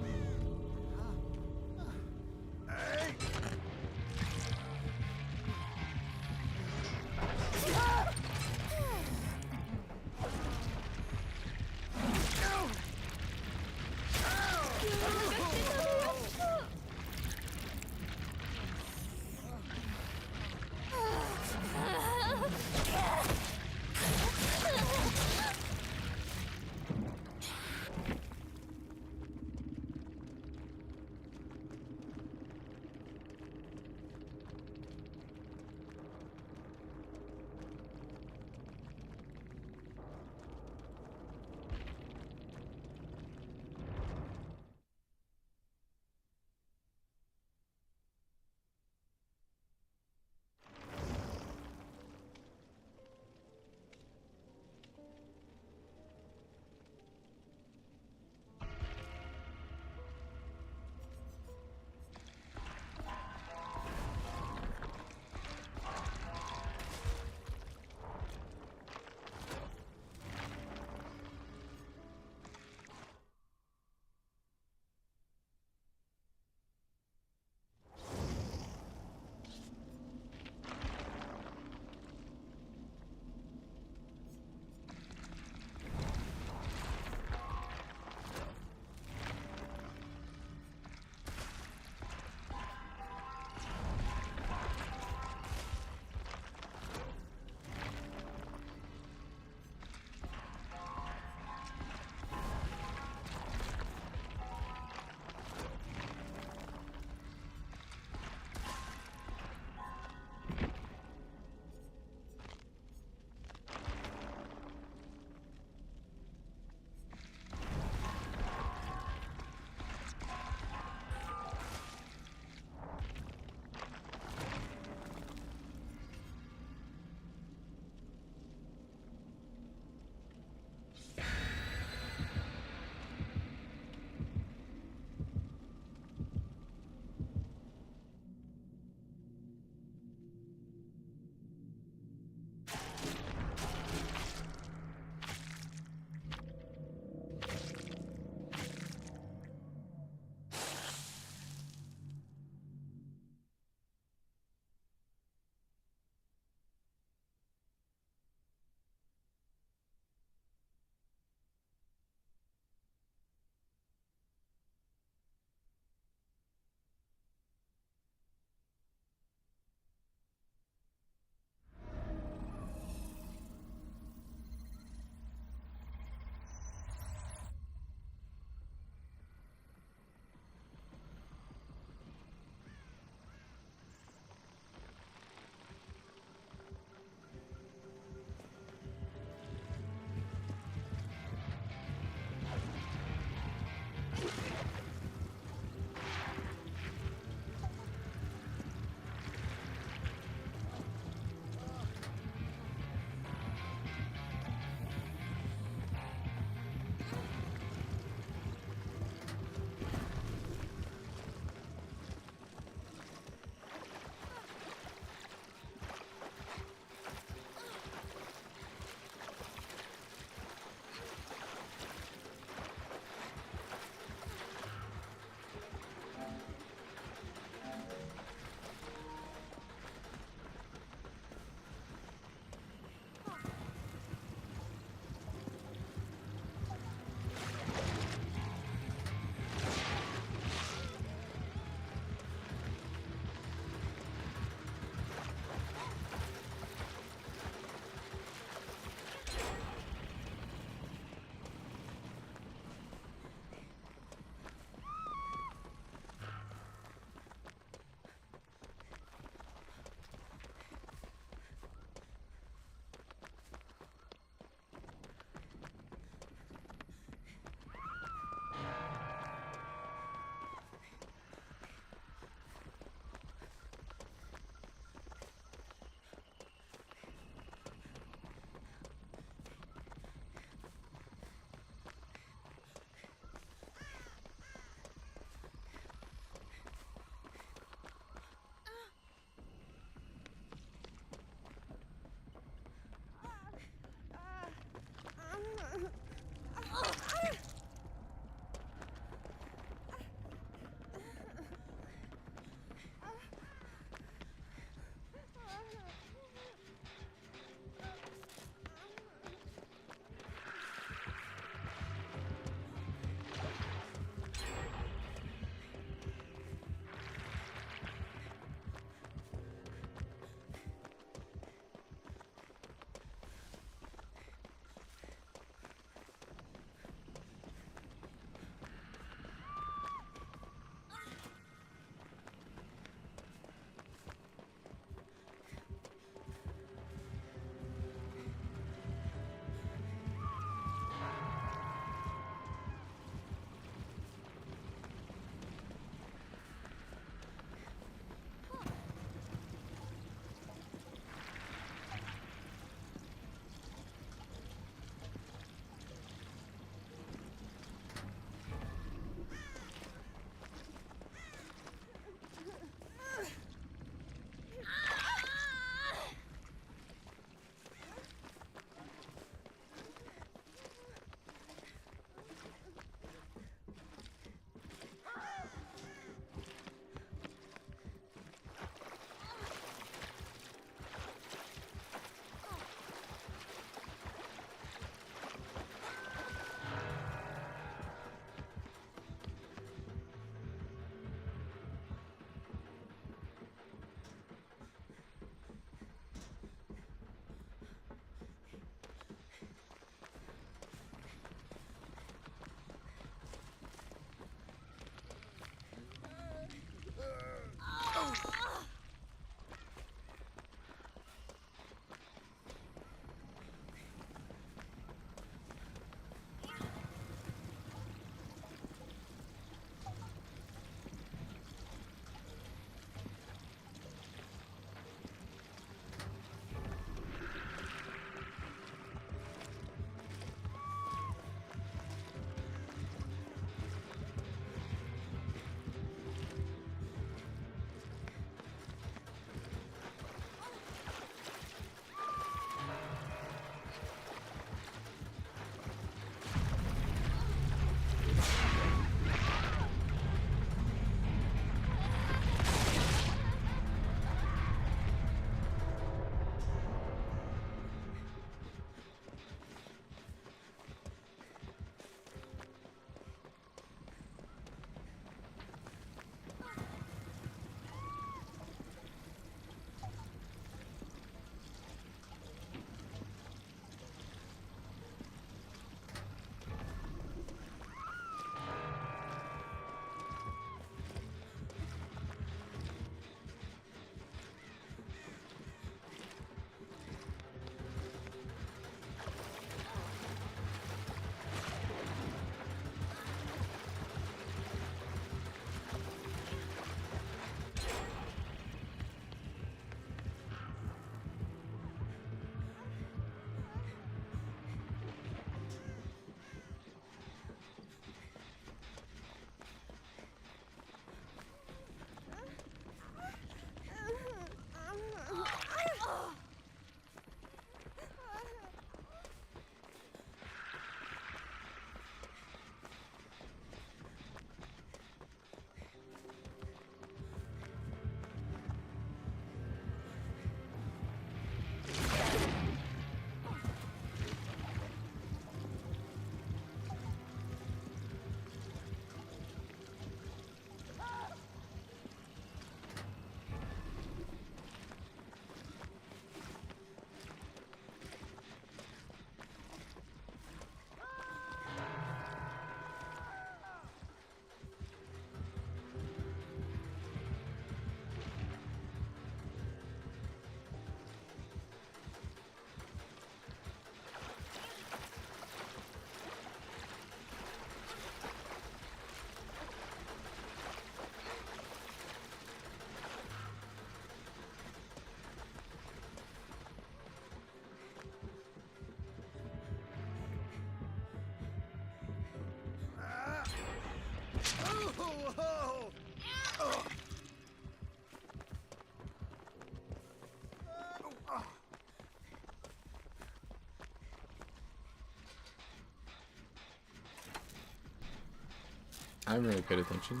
I haven't really paid attention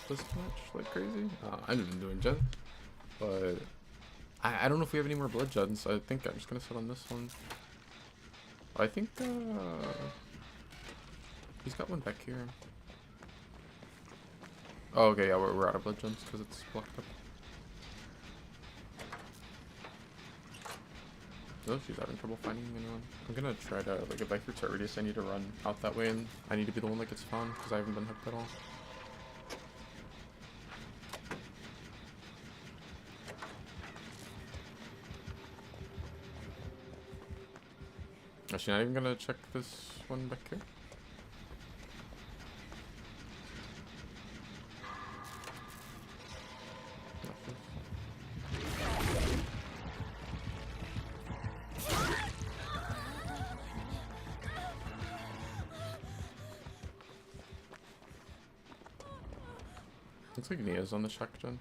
this much like crazy. I've been doing gens, but I don't know if we have any more blood gens. I think I'm just gonna sit on this one. I think he's got one back here. Oh, okay, yeah, we're out of blood gens because it's blocked up. Oh, she's having trouble finding anyone. I'm gonna try to, like, if I hear to radius, I need to run out that way, and I need to be the one that gets found, because I haven't been hooked at all. Actually, not even gonna check this one back here. Looks like Nia's on the shack gen.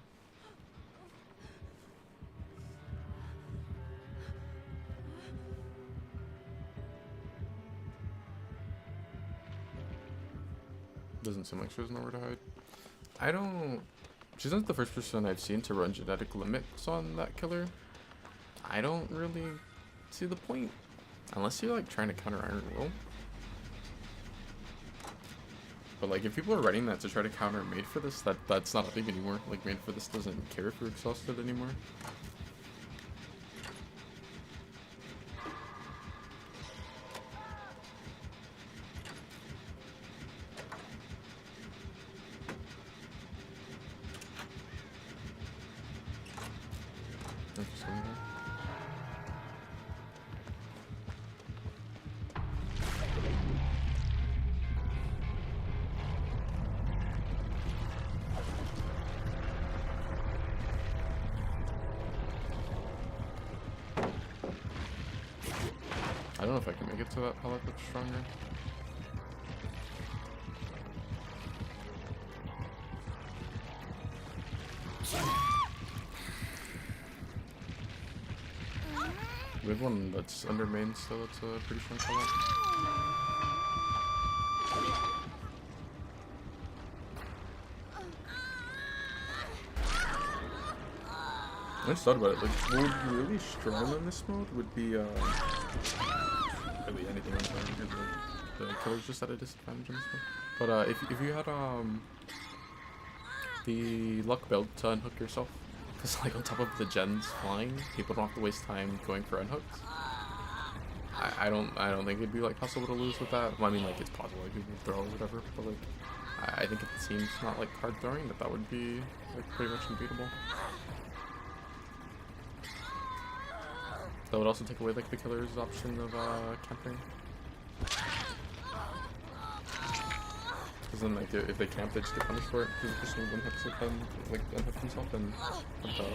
Doesn't seem like she has nowhere to hide. I don't... She's not the first person I've seen to run genetic limits on that killer. I don't really see the point. Unless you're like trying to counter Iron Will. But like if people are running that to try to counter Made for this, that's not a thing anymore. Like Made for this doesn't care if you're exhausted anymore. I don't know if I can make it to that pellet that's stronger. We have one that's under main still, that's a pretty strong pellet. I just thought about it, like, what would be really strong in this mode would be, really anything on fire, because the killer's just at a disadvantage and stuff. But, if you had, the luck belt to unhook yourself, because, like, on top of the gens flying, people don't have to waste time going for unhooks. I don't think it'd be, like, possible to lose with that. Well, I mean, like, it's possible, like, people throw or whatever, but, like, I think if the team's not, like, hard throwing, that would be, like, pretty much unbeatable. That would also take away like the killer's option of camping. Because then like if they camp, they just get punished for it. Because the person who unhooks himself and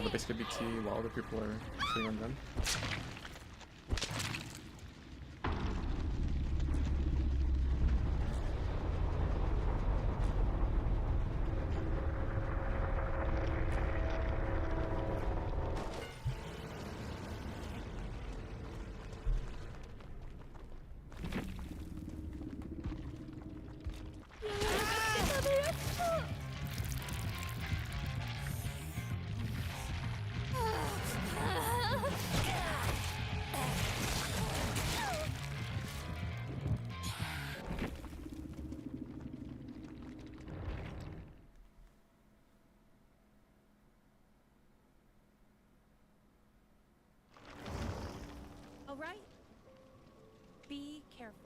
the base could be T while other people are sitting on gun. All right. Be careful.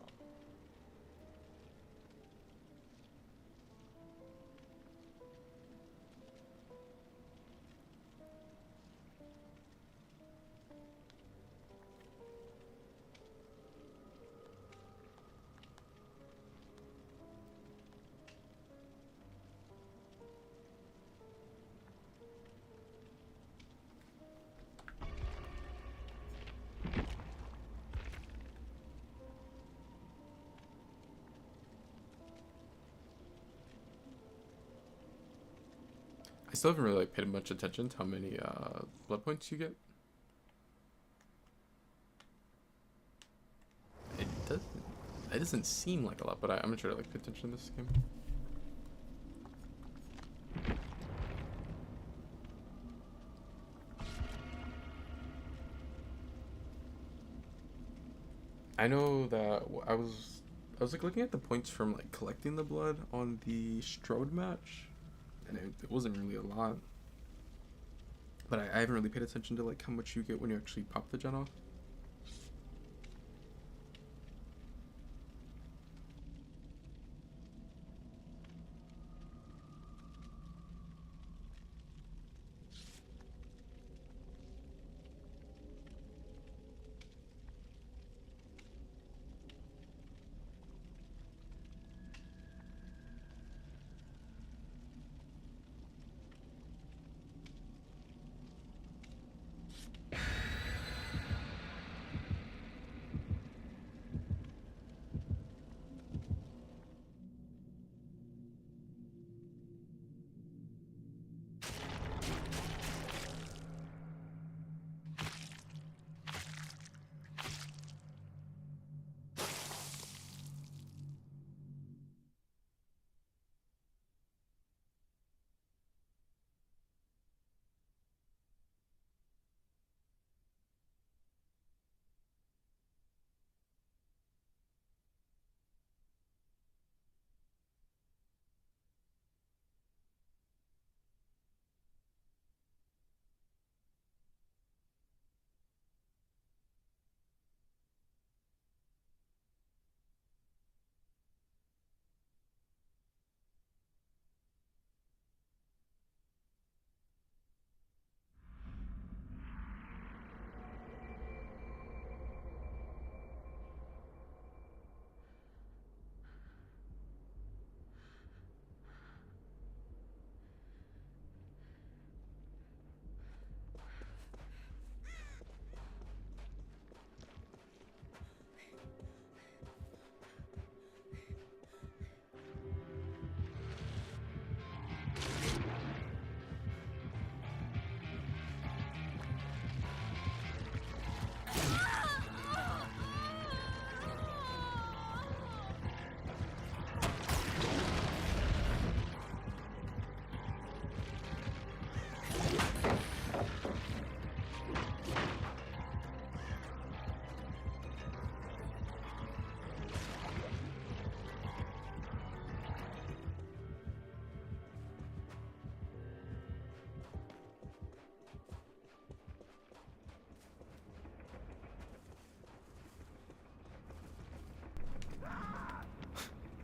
I still haven't really like paid much attention to how many blood points you get. It doesn't seem like a lot, but I'm gonna try to like pay attention to this game. I know that I was like looking at the points from like collecting the blood on the Strode match, and it wasn't really a lot. But I haven't really paid attention to like how much you get when you actually pop the gen off.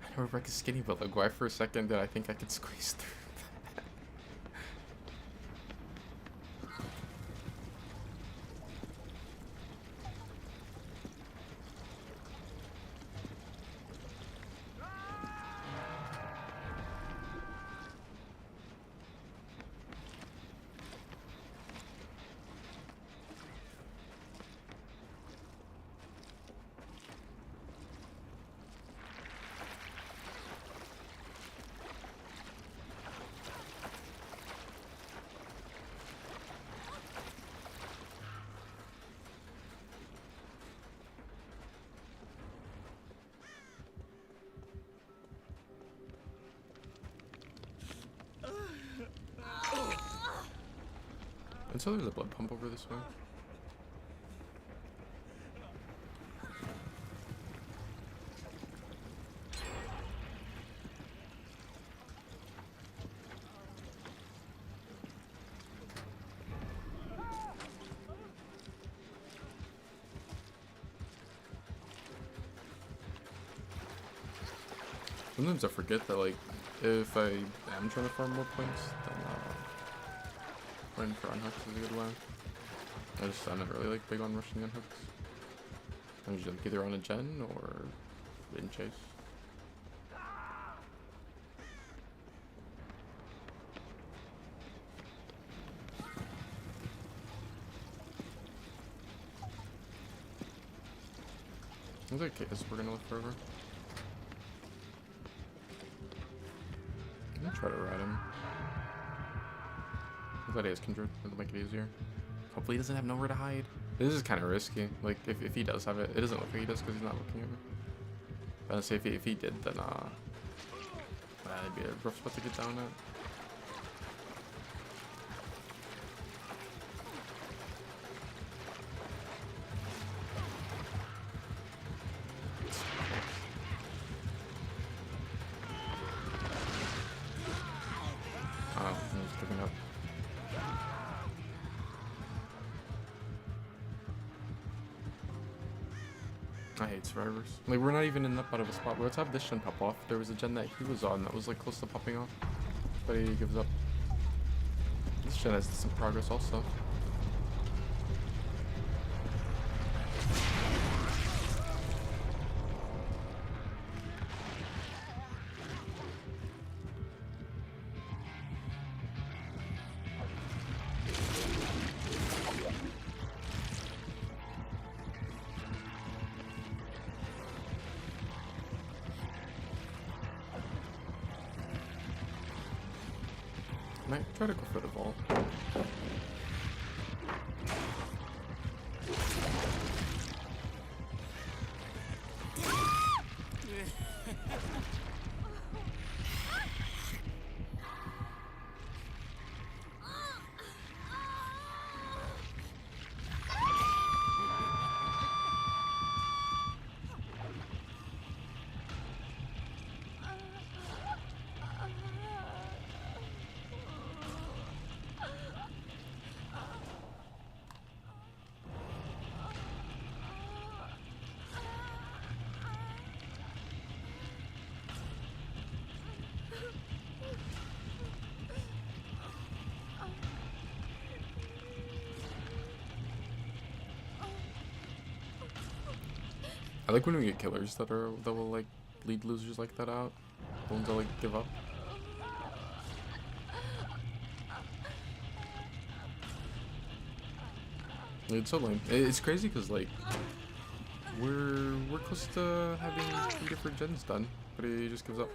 I know Rebecca's skinny, but like, why for a second did I think I could squeeze through? And so there's a blood pump over this way. Sometimes I forget that like if I am trying to farm more points, then running for unhooks is a good way. I'm not really like big on rushing unhooks. I'm usually like either on a gen or in chase. Looks like case we're gonna live forever. I'm gonna try to ride him. I'm glad he has Kindred, it'll make it easier. Hopefully he doesn't have nowhere to hide. This is kind of risky. Like, if he does have it, it doesn't look like he does because he's not looking at me. But I'd say if he did, then, it'd be a rough spot to get down at. I hate survivors. Like, we're not even in that bad of a spot. Let's have this gen pop off. There was a gen that he was on that was like close to popping off, but he gives up. This gen has some progress also. Might try to go for the vault. I like when we get killers that will like lead losers like that out. The ones that like give up. It's so lame. It's crazy because like we're close to having 3 different gens done, but he just gives up.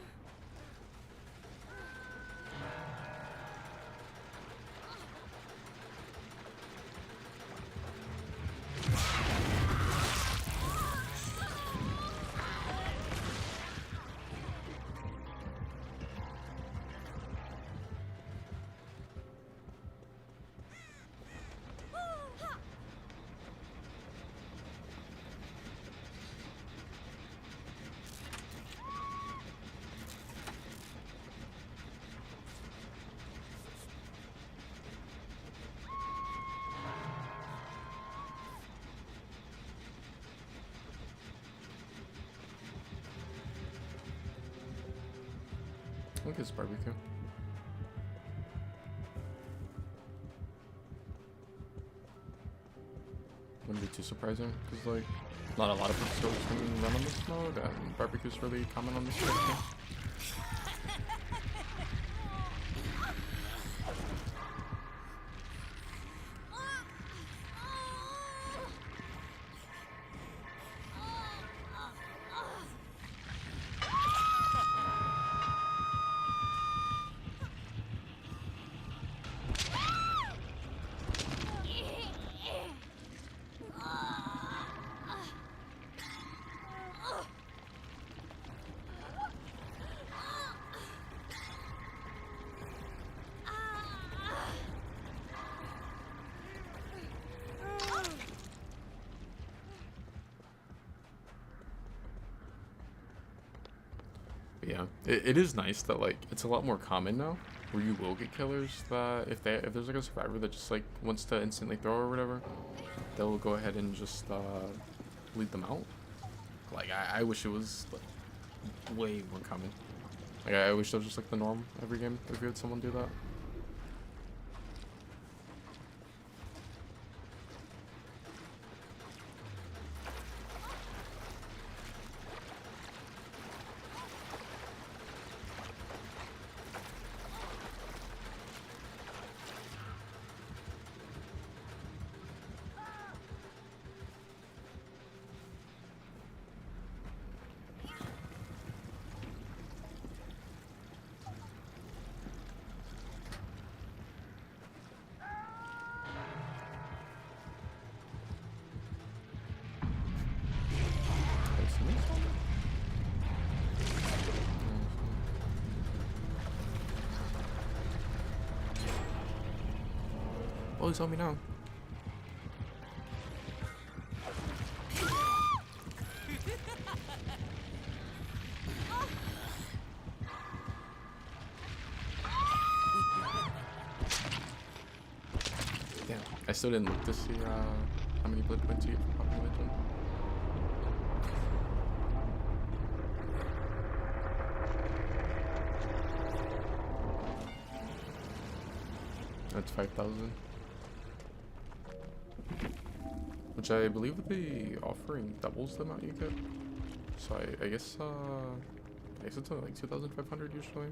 Look at this barbecue. Wouldn't be too surprising, because like, not a lot of episodes can run on this mode, and barbecue's really common on this mode. Yeah, it is nice that like it's a lot more common now, where you will get killers that if there's like a survivor that just like wants to instantly throw or whatever, they'll go ahead and just lead them out. Like I wish it was like way more common. Like I wish that was just like the norm every game if you had someone do that. Oh, he's on me now. Damn, I still didn't look to see how many blood points you get for popping the legend. That's 5,000. Which I believe the offering doubles the amount you get. So I guess it's only like 2,500 usually.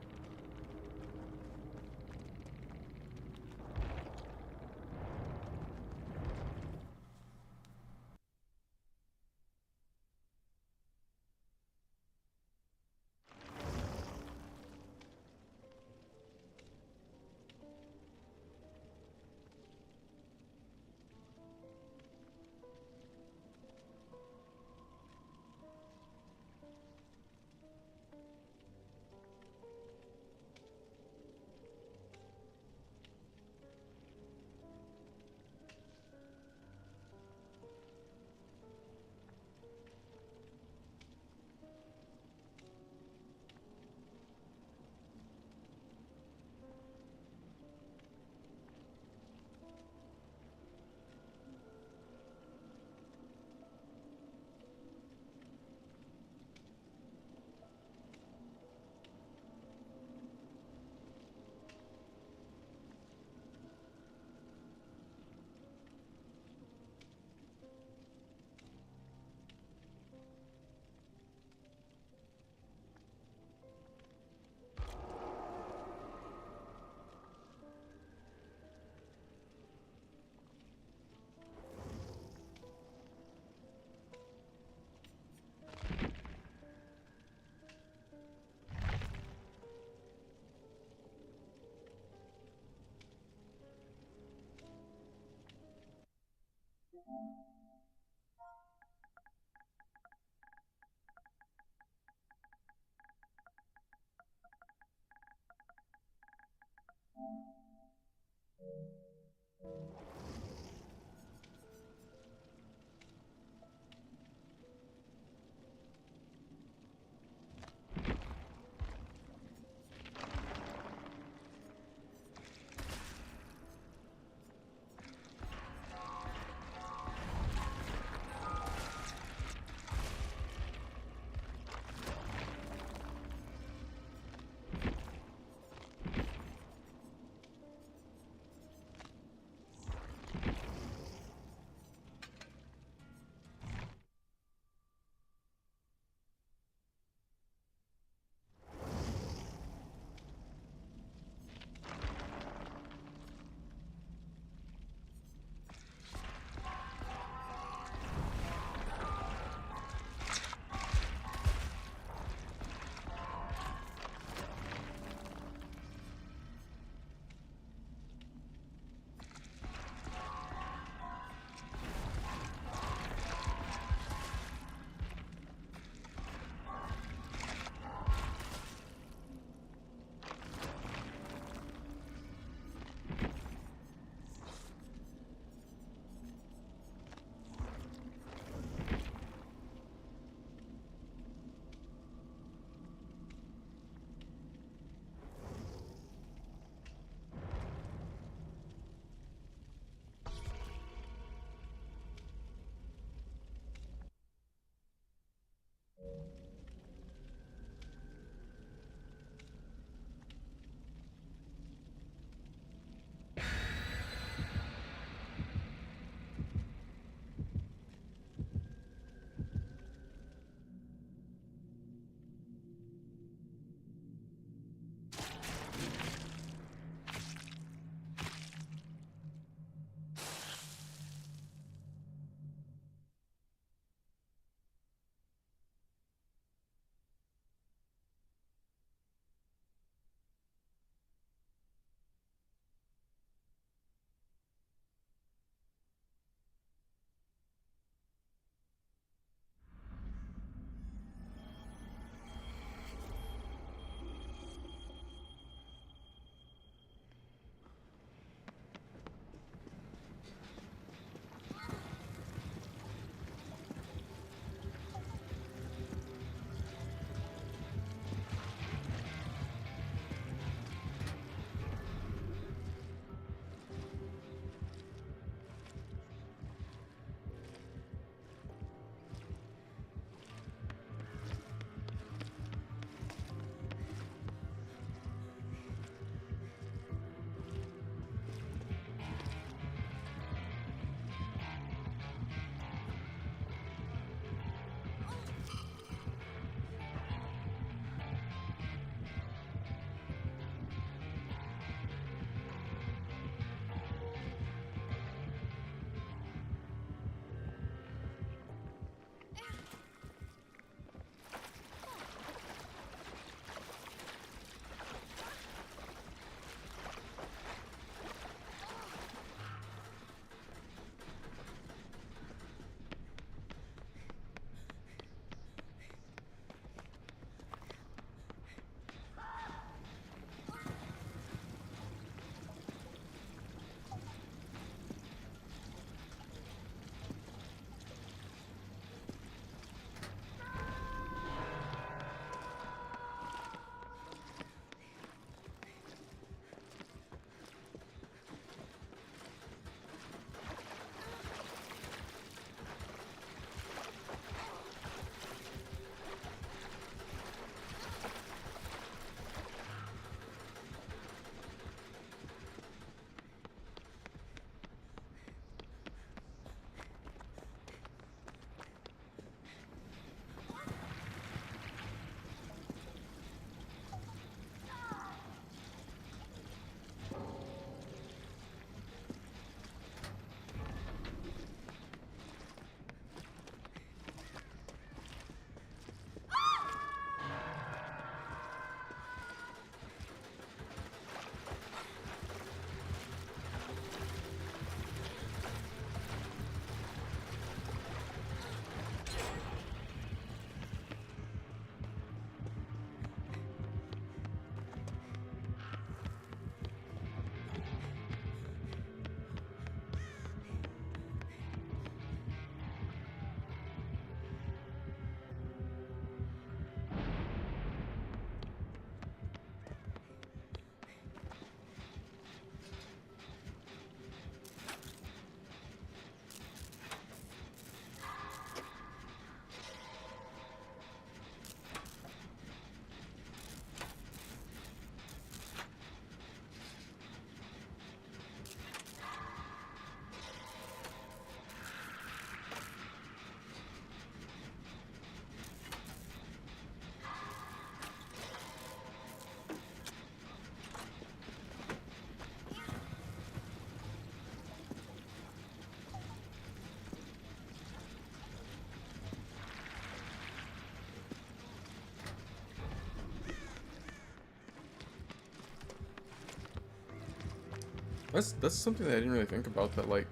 That's something that I didn't really think about. That like,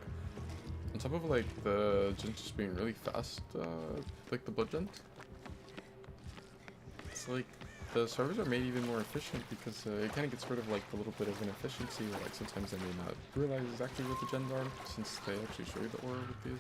on top of like the gens just being really fast, like the blood gent, it's like the servers are made even more efficient because it kind of gets rid of like a little bit of inefficiency. Where, like sometimes they may not realize exactly what the gens are since they actually show you the aura with these.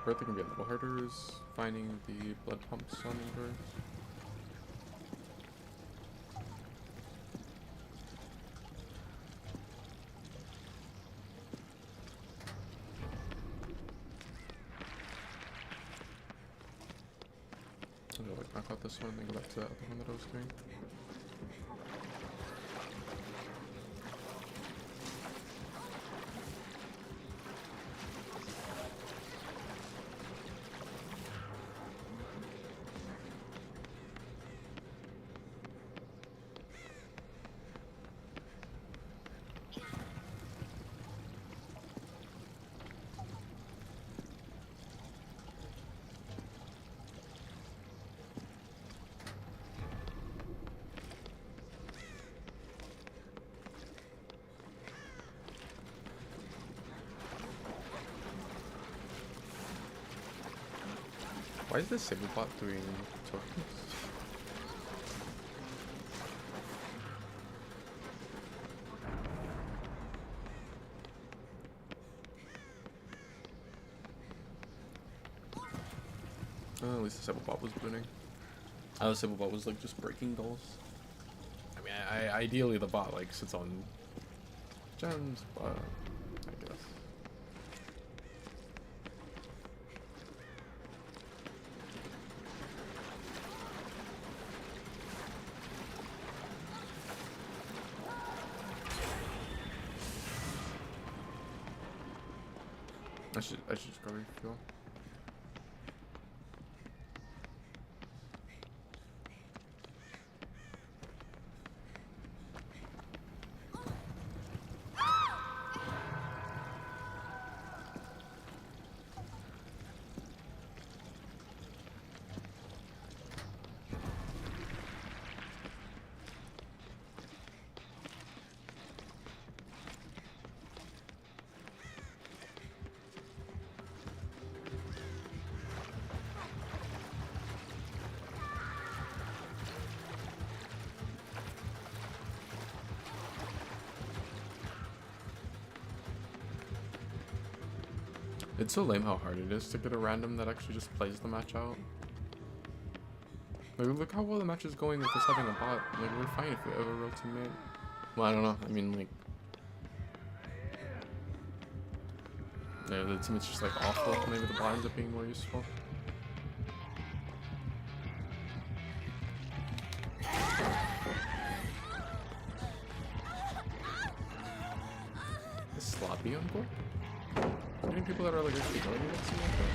Part that can be a little harder is finding the blood pumps on inverts. I'm gonna like knock out this one and then go back to that other one that I was doing. Why is this single bot doing tokens? At least the Sable bot was booting. Oh, the Sable bot was like just breaking dolls. I mean, ideally the bot like sits on gems, but I guess. I should just go refuel. It's so lame how hard it is to get a random that actually just plays the match out. Like, look how well the match is going with us having a bot. Like, we're fine if we have a real teammate. Well, I don't know. I mean, like... yeah, the teammate's just, like, awful. Maybe the bot ends up being more useful. Is sloppy on board? Getting people that are, like, actually going against me like that?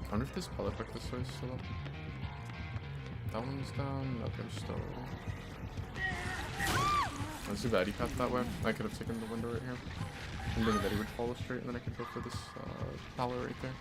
I wonder if this pellet effect this way is still up. That one's down. Okay, still. Let's do Betty path that way. I could have taken the window right here. And then Betty would follow straight, and then I could go for this pallet right there.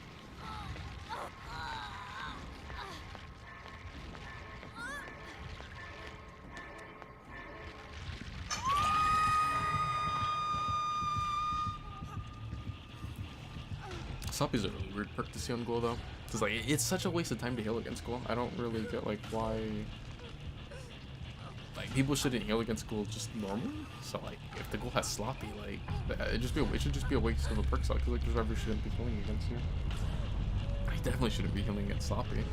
Sloppy's a really weird perk to see on Ghoul though. Cause like it's such a waste of time to heal against Ghoul. I don't really get like why like people shouldn't heal against Ghoul just normally. So like if the Ghoul has Sloppy, like it should just be a waste of a perk slot. Cause like there's ever shouldn't be healing against you. I definitely shouldn't be healing against Sloppy.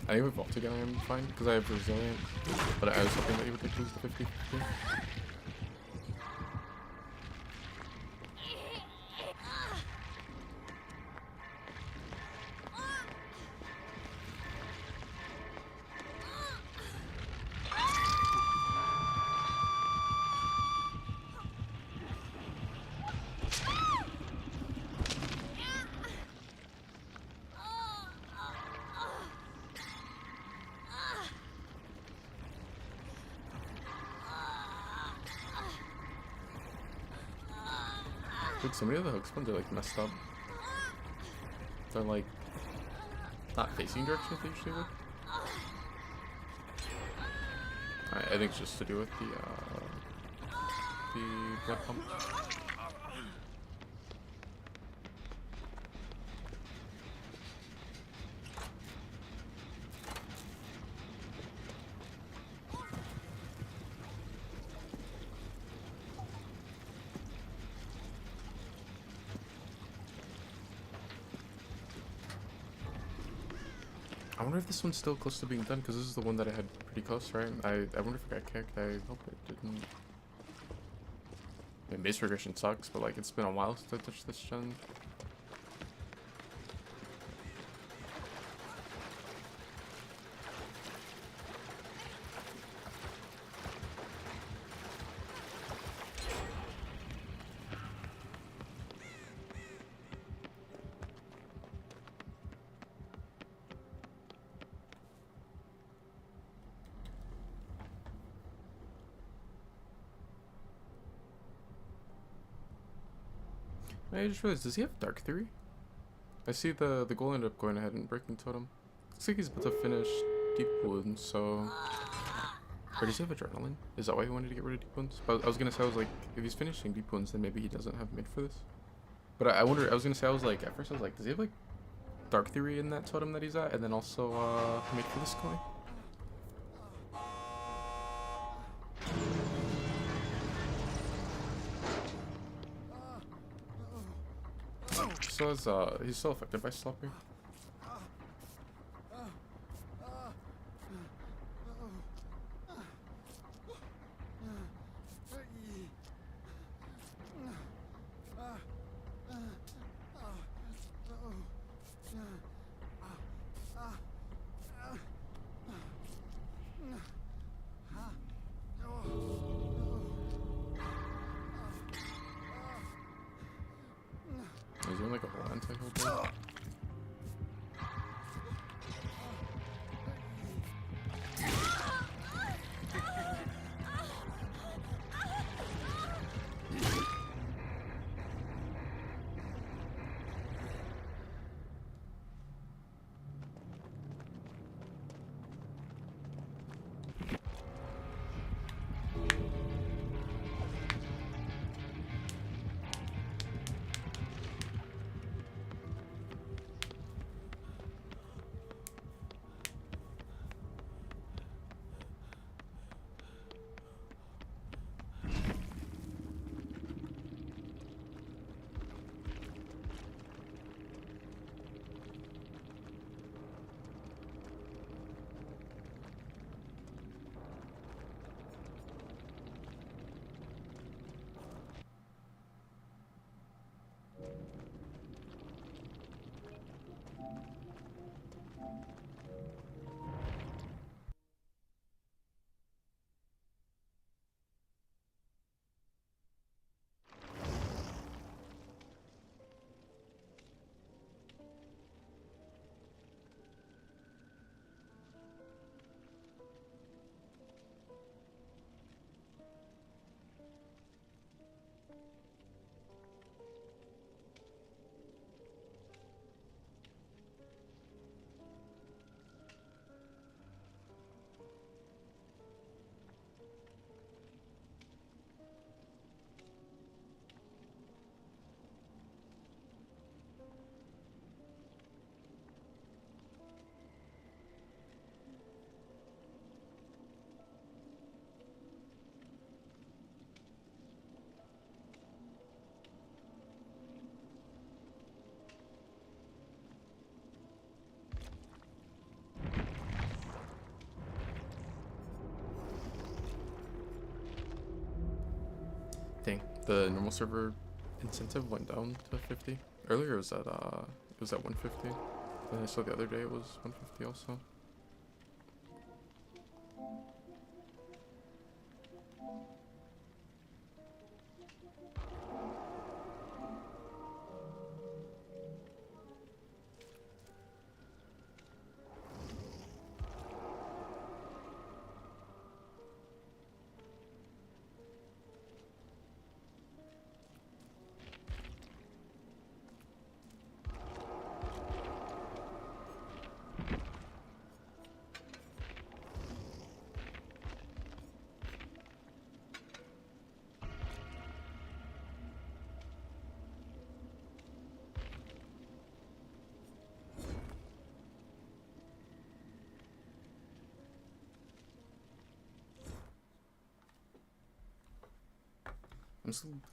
I think with Vault again I am fine, because I have Resilient, but I was hoping that he would take lose the 50-50. Dude, so many of the hook spawns are like messed up. They're like not facing directions they usually would. I think it's just to do with the blood pump. I wonder if this one's still close to being done, because this is the one that I had pretty close, right? I wonder if I got kicked. I hope it didn't. I mean, base regression sucks, but like it's been a while since I touched this gen. I just realized, does he have Dark Theory? I see the goal ended up going ahead and breaking totem. Looks like he's about to finish Deep Wounds, so... Or does he have Adrenaline? Is that why he wanted to get rid of Deep Wounds? But I was gonna say, I was like, if he's finishing Deep Wounds, then maybe he doesn't have mid for this. But I wonder, I was gonna say, I was like, at first I was like, does he have like Dark Theory in that totem that he's at? And then also, mid for this going? So he's still affected by sloppy. He's doing like a whole anti-hold there. The normal server incentive went down to 50. Earlier it was at 150. And I saw the other day it was 150 also.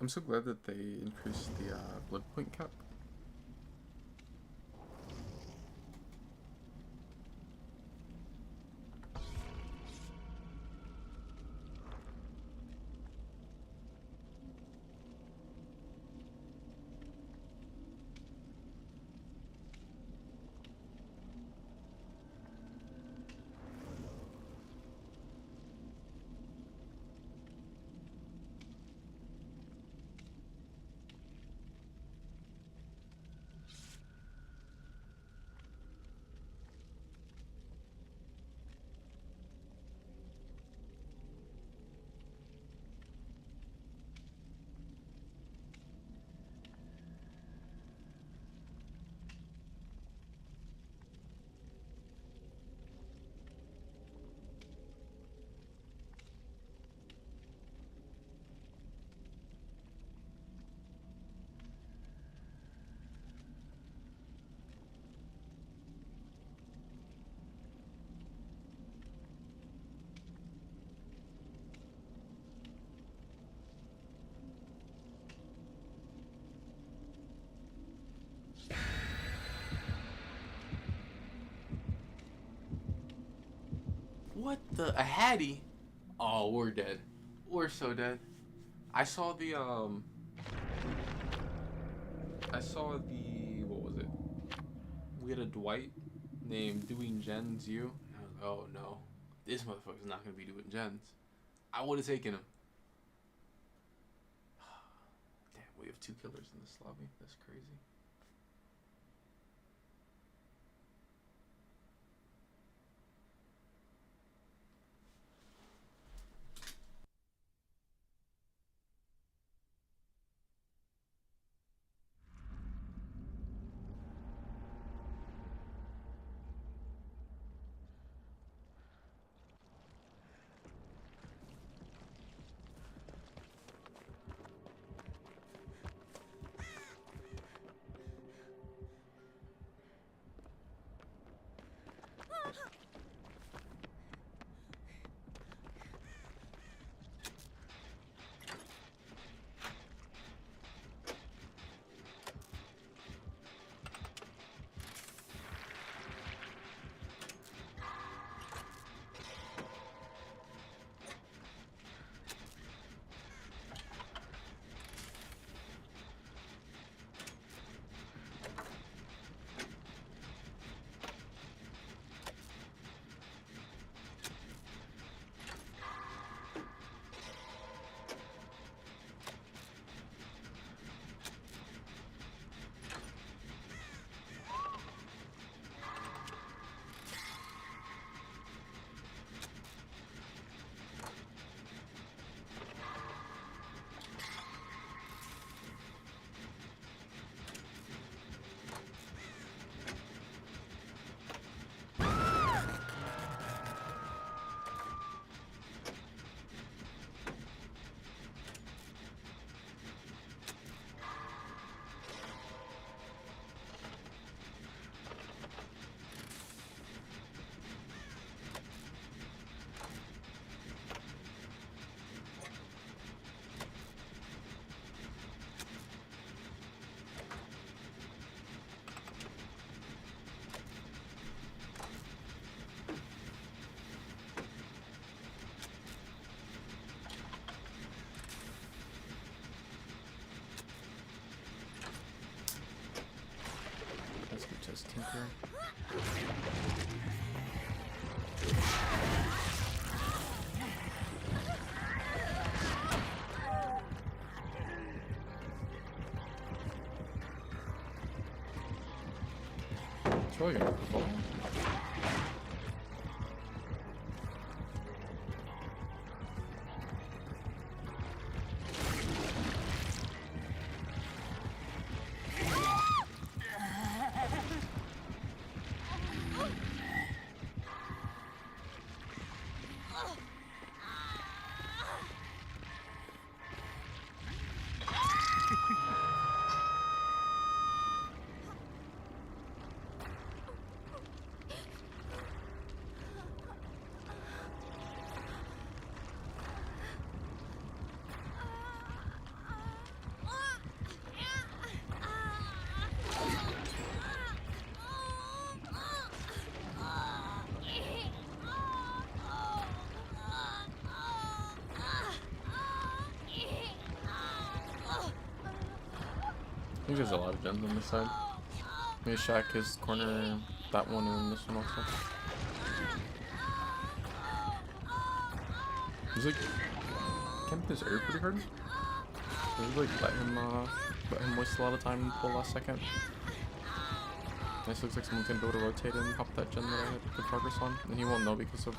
I'm so glad that they increased the blood point cap. What the? A Hattie? Oh, we're dead. We're so dead. I saw the what was it? We had a Dwight named doing gens you. And I was like, oh no, this motherfucker's not gonna be doing gens. I would have taken him. Damn, we have 2 killers in this lobby. That's crazy. this Tinker. It's really gonna fall. I think there's a lot of gens on this side. Maybe Shack is corner, that one, and this one also. He's like camping his air pretty hard. He's like let him waste a lot of time until last second. Nice, looks like someone's gonna be able to rotate and pop that gen that I had good progress on, and he won't know because of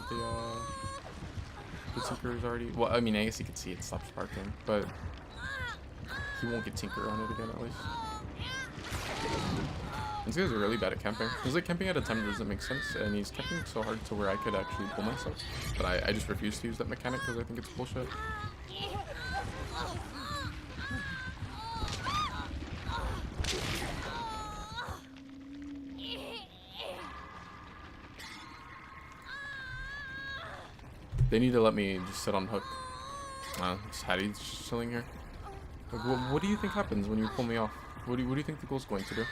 the Tinker is already. Well, I mean, I guess he could see it stop sparking, but he won't get Tinker on it again at least. These guys are really bad at camping. He's like camping at a time that doesn't make sense, and he's camping so hard to where I could actually pull myself. But I just refuse to use that mechanic because I think it's bullshit. They need to let me just sit on hook. This Hattie's just chilling here. Like, what do you think happens when you pull me off? What do you think the ghoul's going to do?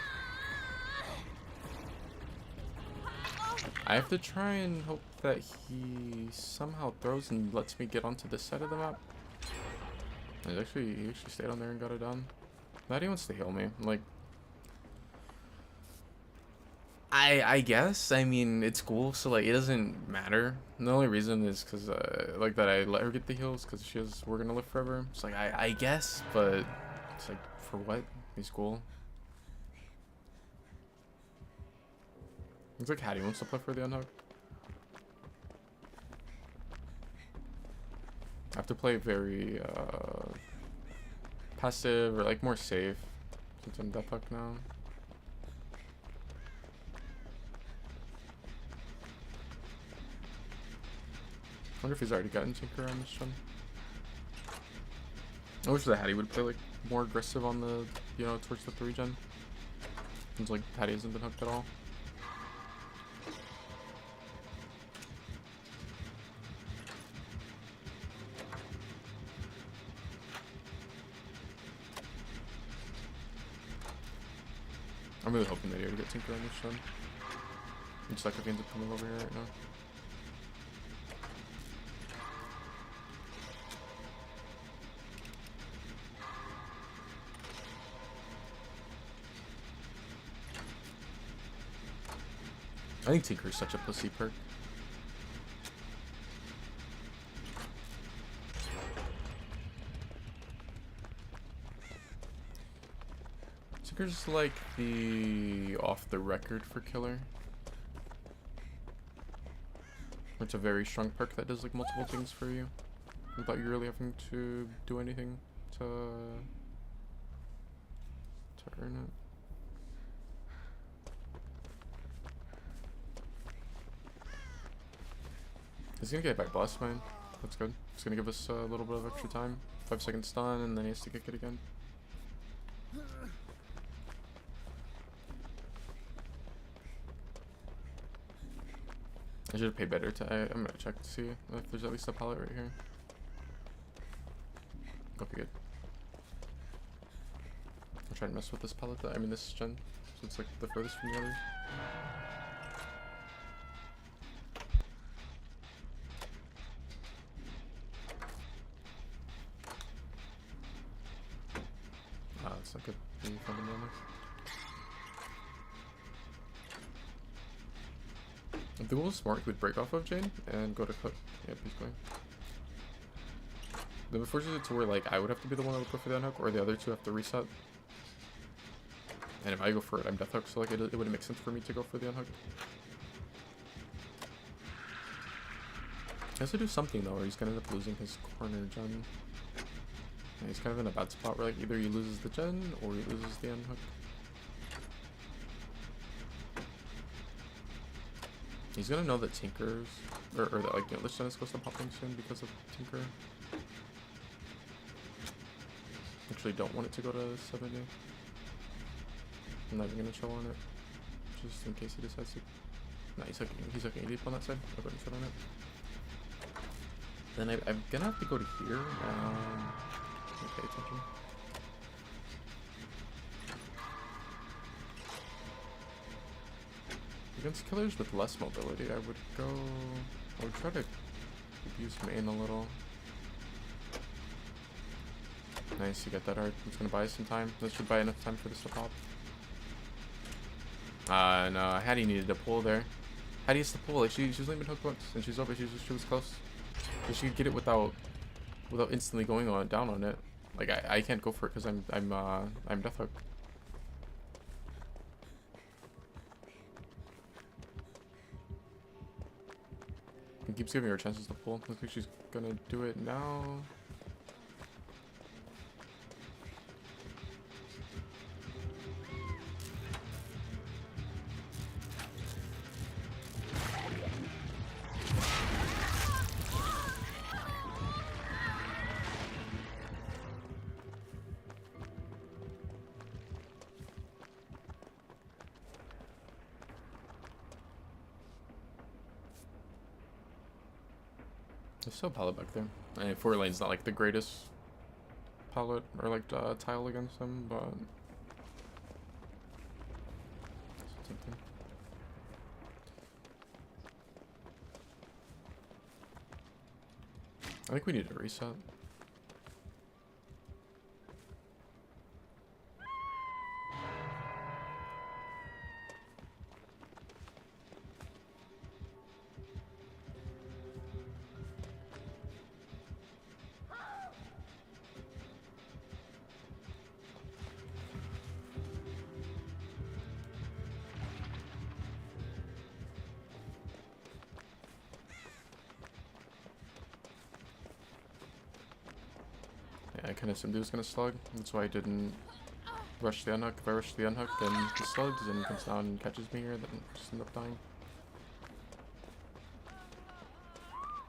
I have to try and hope that he somehow throws and lets me get onto this side of the map. He actually stayed on there and got it done. Now he wants to heal me. Like, I guess. I mean, it's cool, so like it doesn't matter. The only reason is because like that I let her get the heals because she has We're Gonna Live Forever. It's like I guess, but it's like for what? He's cool. Looks like Hattie wants to play for the unhook. I have to play very passive or like more safe since I'm death hook now. I wonder if he's already gotten Tinker on this one. I wish the Hattie would play like more aggressive on the, you know, towards the 3 gen. Seems like Hattie hasn't been hooked at all. I'm really hoping that he already gets Tinker on this one. It's like if he ends up coming over here right now. I think Tinker is such a pussy perk. Tinker's like the off the record for killer. It's a very strong perk that does like multiple things for you without you really having to do anything to earn it. He's gonna get back blessed, man. That's good. It's gonna give us a little bit of extra time. 5 seconds stun, and then he has to kick it again. I should have paid better to. I'm gonna check to see if there's at least a pallet right here. Okay, good. I'll try to mess with this pallet. I mean, this gen. So it's like the furthest from the others. It's not good. You found him on there. The goal is smart. He would break off of Jane and go to cut. Yep, he's going. Then it forces it to where like I would have to be the one that would go for the unhook, or the other two have to reset. And if I go for it, I'm death hook, so like it wouldn't make sense for me to go for the unhook. He has to do something though, or he's gonna end up losing his corner gen. Yeah, he's kind of in a bad spot where like either he loses the gen or he loses the unhook. He's gonna know that Tinker's or that like Lich Gen is supposed to pop in soon because of Tinker. Actually don't want it to go to 70. I'm not even gonna chill on it. Just in case he decides to. Nah, he's hooking deep on that side. I'll go ahead and chill on it. Then I'm gonna have to go to here. Pay attention. Against killers with less mobility, I would try to abuse main a little. Nice, you get that art. It's gonna buy us some time. This should buy enough time for this to pop. No, Hattie needed to pull there. Hattie has to pull. Like she was leaving hook once, and she's over. She was close. So she could get it without instantly going down on it. Like I can't go for it because I'm death hook. It keeps giving her chances to pull. Looks like she's gonna do it now. There's still pallet back there. And 4 lane's not like the greatest pallet or like tile against them, but something. I think we need to reset. I kind of assumed he was going to slug. That's why I didn't rush the unhook. If I rush the unhook, then he slugs and comes down and catches me here, then just end up dying.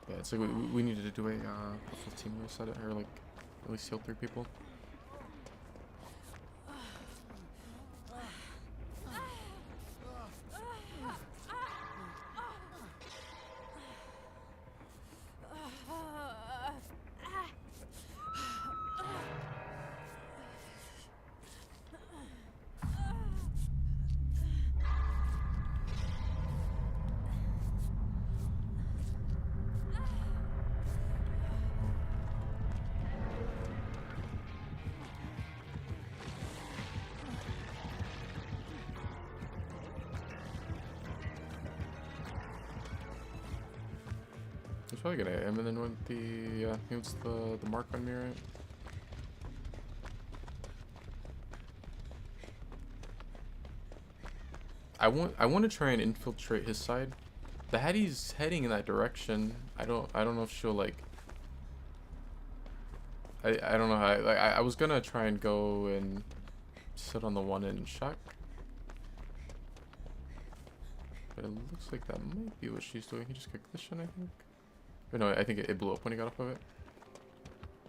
Yeah, it's like we needed to do a full team reset it, or like at least heal 3 people. He's probably gonna aim and then with the he wants the mark on me, right? I want to try and infiltrate his side. The Hattie's heading in that direction. I don't know if she'll like. I don't know how. I was gonna try and go and sit on the one and shock. But it looks like that might be what she's doing. He just kicked this shit, I think. Or no, I think it blew up when he got off of it.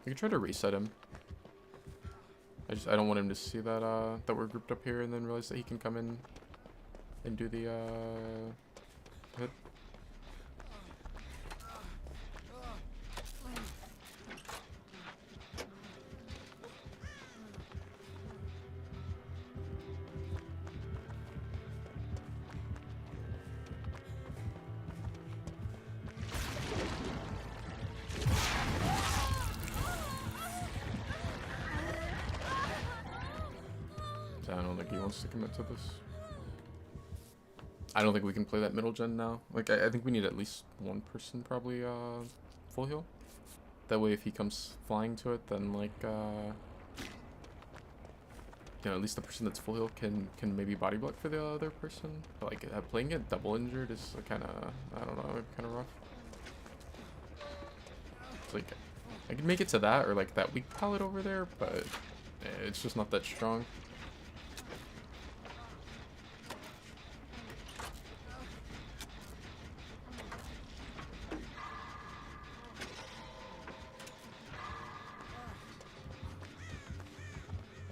We could try to reset him. I don't want him to see that that we're grouped up here and then realize that he can come in and do the hit. I don't think he wants to commit to this. I don't think we can play that middle gen now. Like, I think we need at least one person probably full heal. That way if he comes flying to it, then like you know, at least the person that's full heal can maybe body block for the other person. But like playing it double injured is kind of, I don't know, kind of rough. It's like I can make it to that or like that weak pallet over there, but it's just not that strong.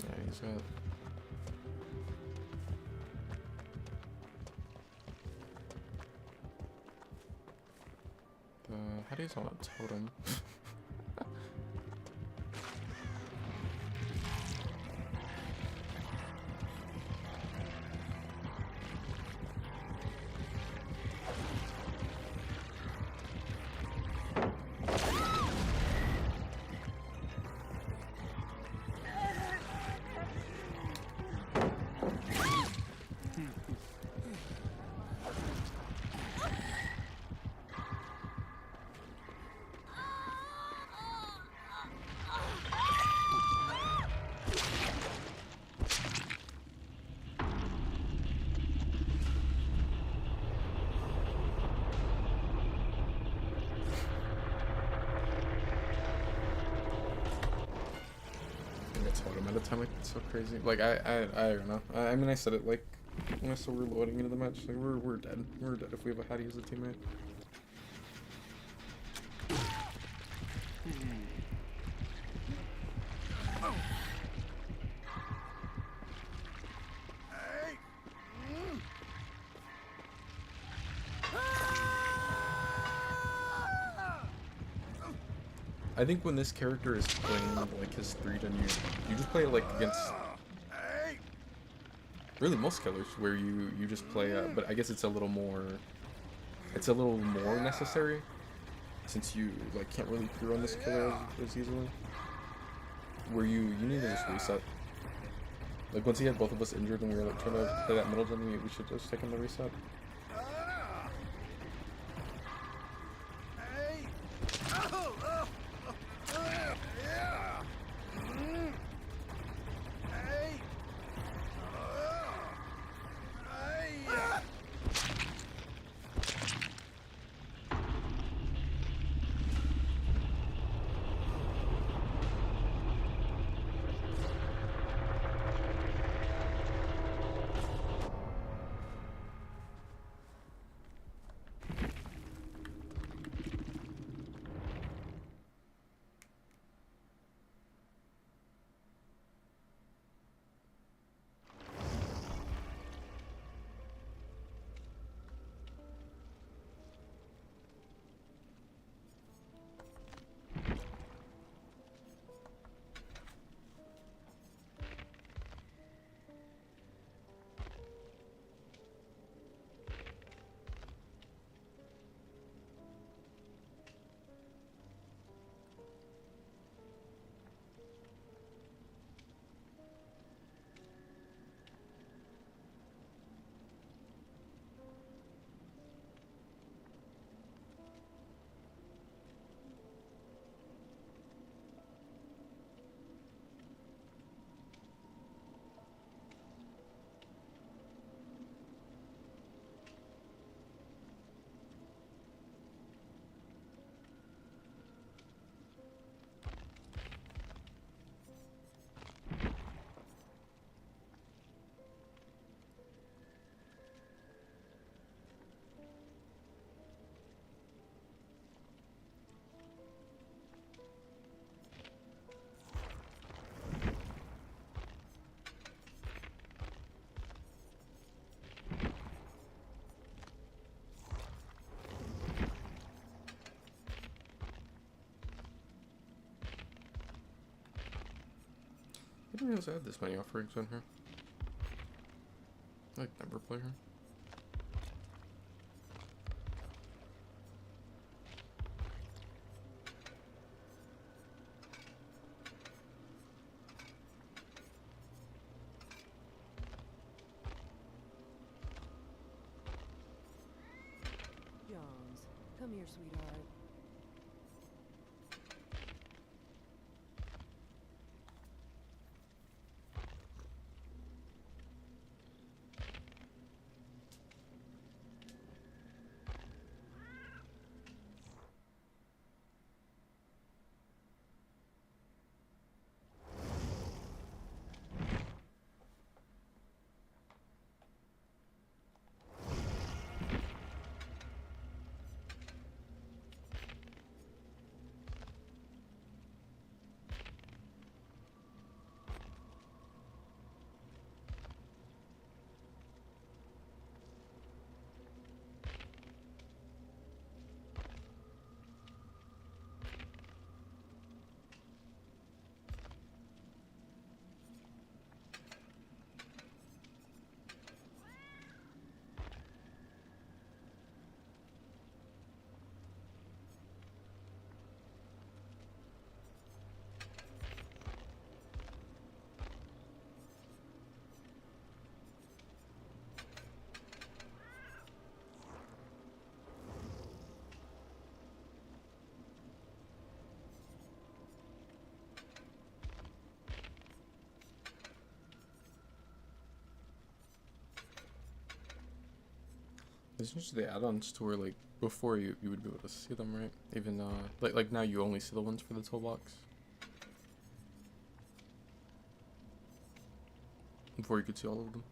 Yeah, he's got. How do you on a totem? Totem at a time, like it's so crazy. Like I don't know. I mean I said it like when I saw we're loading into the match. Like we're dead. We're dead if we have a Hattie as a teammate. I think when this character is playing like his 3-gen, you just play like against really most killers where you just play but I guess it's a little more necessary since you like can't really pre-run this killer as easily, where you need to just reset. Like once he had both of us injured and we were like trying to play that middle gen, we should just take him the reset. I didn't realize I had this many offerings on here. I never play her. Come here, sweetheart. Isn't just the add-ons to where like before you would be able to see them, right? Even like now you only see the ones for the toolbox. Before you could see all of them.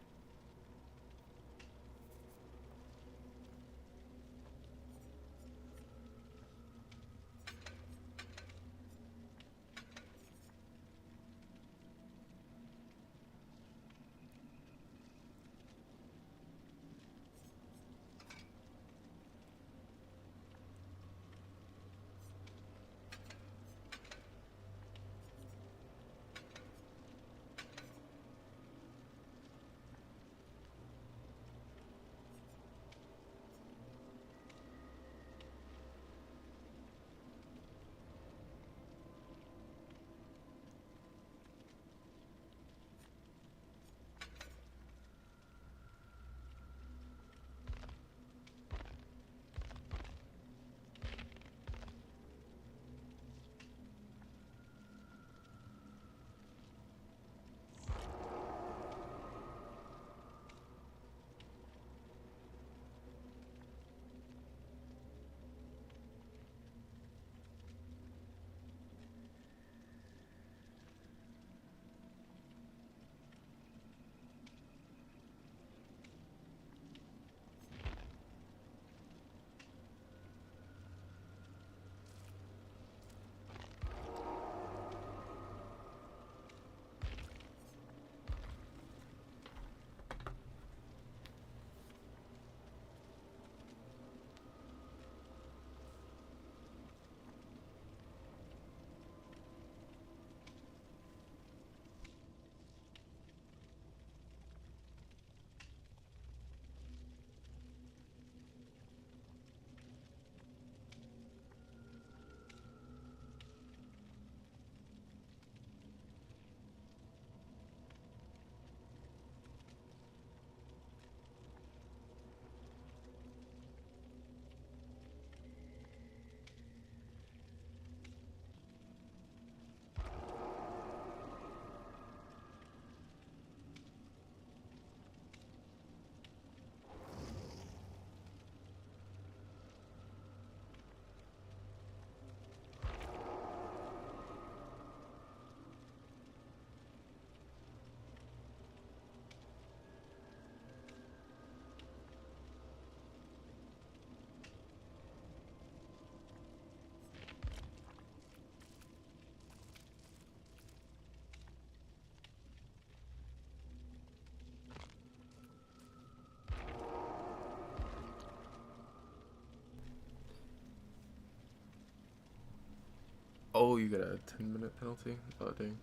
Oh, you get a 10-minute penalty? Oh, dang.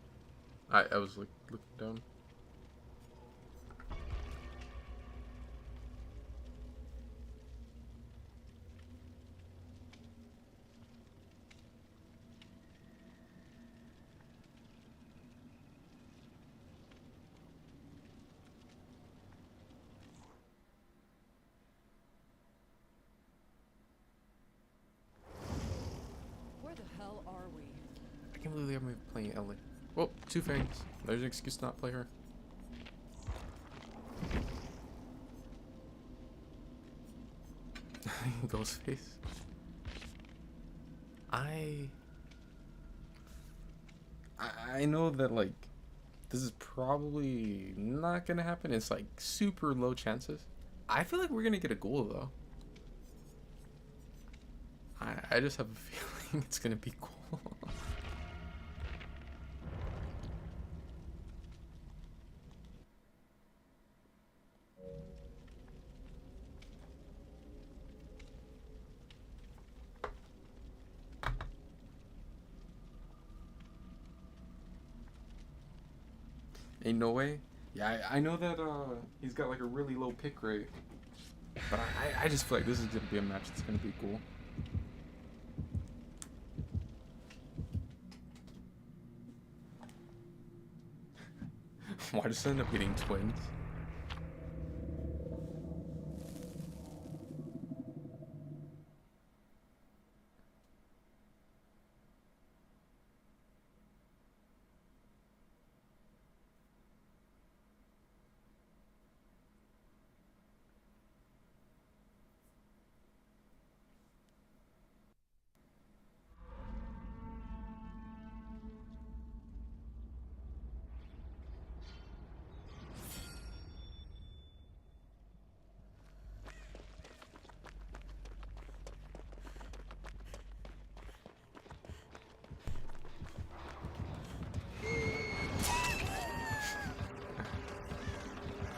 I was like looking down. can't believe they have me playing Ellie. Well, two fangs. There's an excuse to not play her. Ghostface. I know that like this is probably not gonna happen. It's like super low chances. I feel like we're gonna get a ghoul though. I just have a feeling it's gonna be cool. Ain't no way. Yeah, I know that he's got like a really low pick rate, but I just feel like this is gonna be a match that's gonna be cool. Why just end up getting twins?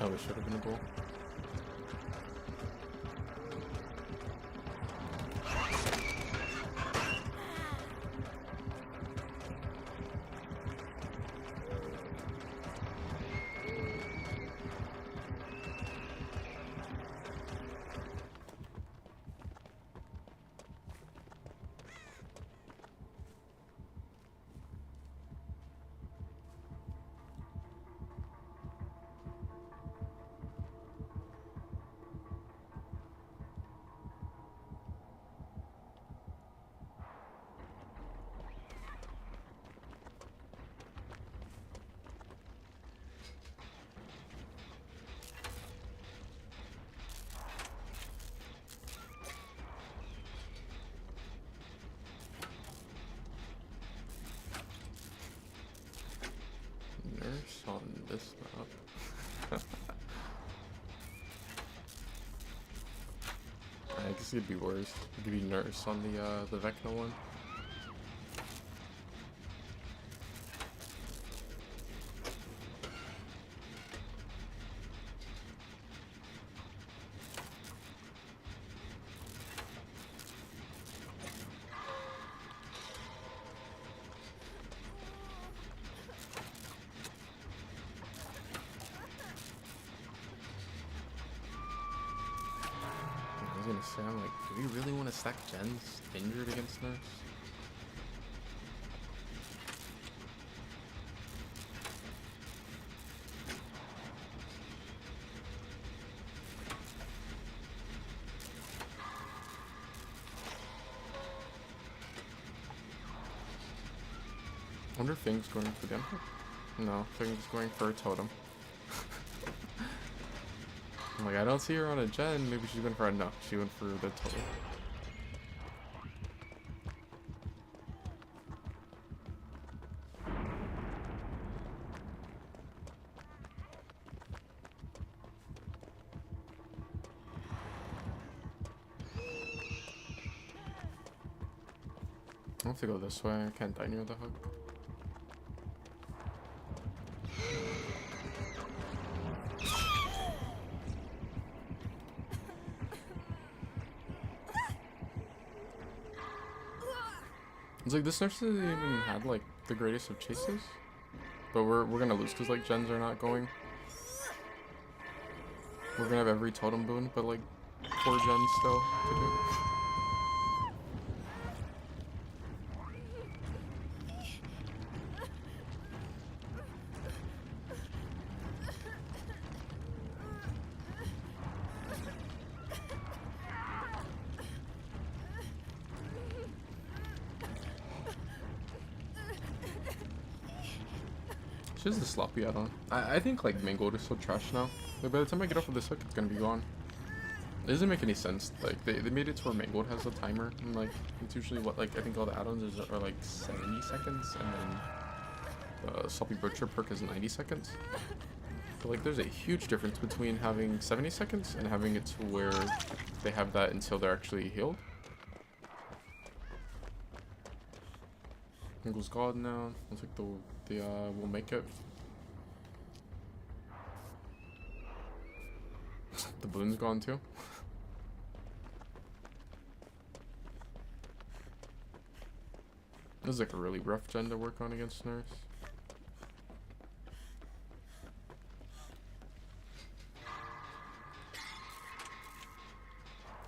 Oh, it should have been a goal. Nurse on this map. I guess it could be worse. It could be nurse on the Vecna one. I was gonna say, I'm like, do we really want to stack gens injured against nurse? I wonder if Fing's going for the Emperor? No, Fing's going for a totem. I'm like, I don't see her on a gen. Maybe she's going for a no. She went for the totem. I have to go this way. I can't die near the hook. It's like this nurse hasn't even had like the greatest of chases, but we're gonna lose because like gens are not going. We're gonna have every totem boon, but like 4 gens still to do. She has the sloppy add-on. I think like Mangold is so trash now. Like by the time I get off of this hook, it's gonna be gone. It doesn't make any sense. Like they made it to where Mangold has a timer, and like it's usually what, like I think all the add-ons are like 70 seconds, and then the Sloppy Butcher perk is 90 seconds. But like there's a huge difference between having 70 seconds and having it to where they have that until they're actually healed. Mangold's God now. Looks like the will make it. The balloon's gone too. This is like a really rough gen to work on against Nurse.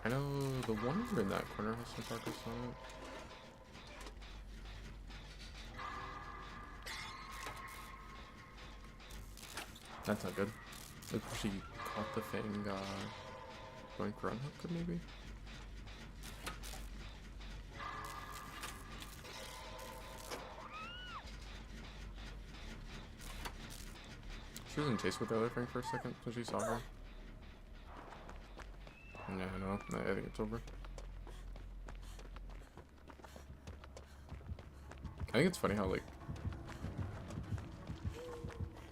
I know the one over in that corner has some progress on it. That's not good. If she caught the thing, going for unhook, maybe? She was in chase with the other thing for a second, so she saw her. Yeah, no, I think it's over. I think it's funny how, like,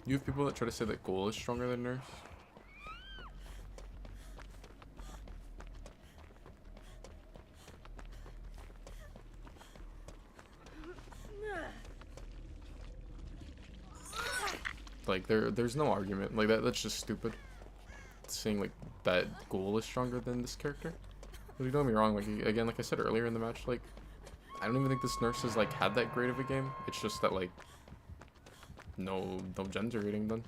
you have people that try to say that Ghoul is stronger than Nurse. Like, there's no argument. Like, that's just stupid. Saying, like, that Ghoul is stronger than this character. But don't get me wrong, like, again, like I said earlier in the match, like, I don't even think this Nurse has, like, had that great of a game. It's just that, like, no gens are getting done.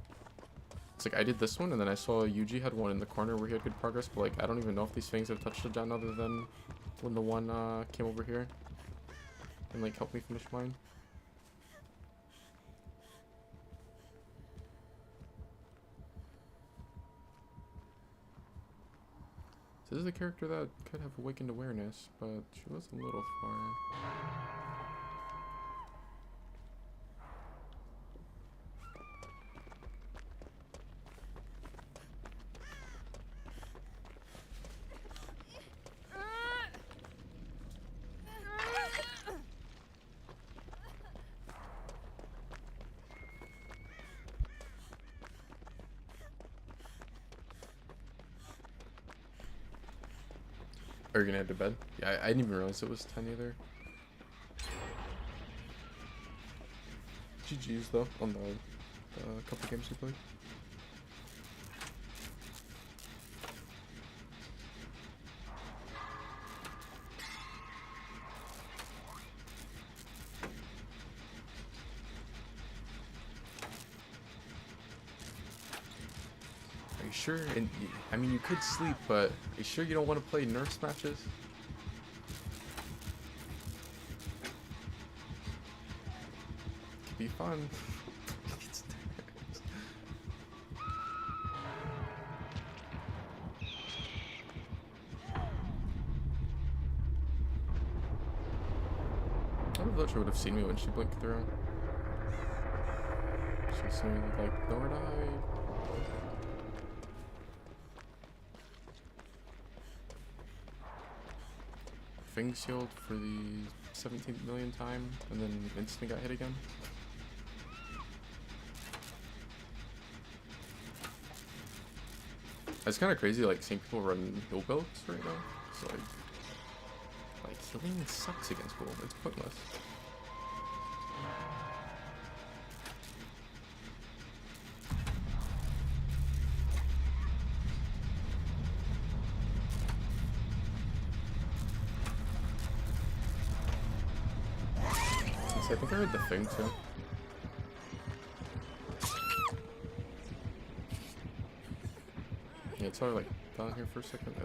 It's like, I did this one, and then I saw Yuji had one in the corner where he had good progress, but, like, I don't even know if these things have touched a gen other than when the one, came over here and, like, helped me finish mine. This is a character that could have awakened awareness, but she was a little far. Are you gonna head to bed? Yeah, I didn't even realize it was 10 either. GG's though, on the couple games we played. Are you sure? And I mean, you could sleep, but are you sure you don't want to play Nurse matches? Could be fun. I thought she would have seen me when she blinked through. She's like, nowhere to hide. Things healed for the 17th millionth time, and then instantly got hit again. It's kind of crazy, like, seeing people run heal builds right now. So, like healing sucks against Ghoul. It's pointless. I think I heard the thing too. Yeah, it's all like down here for a second.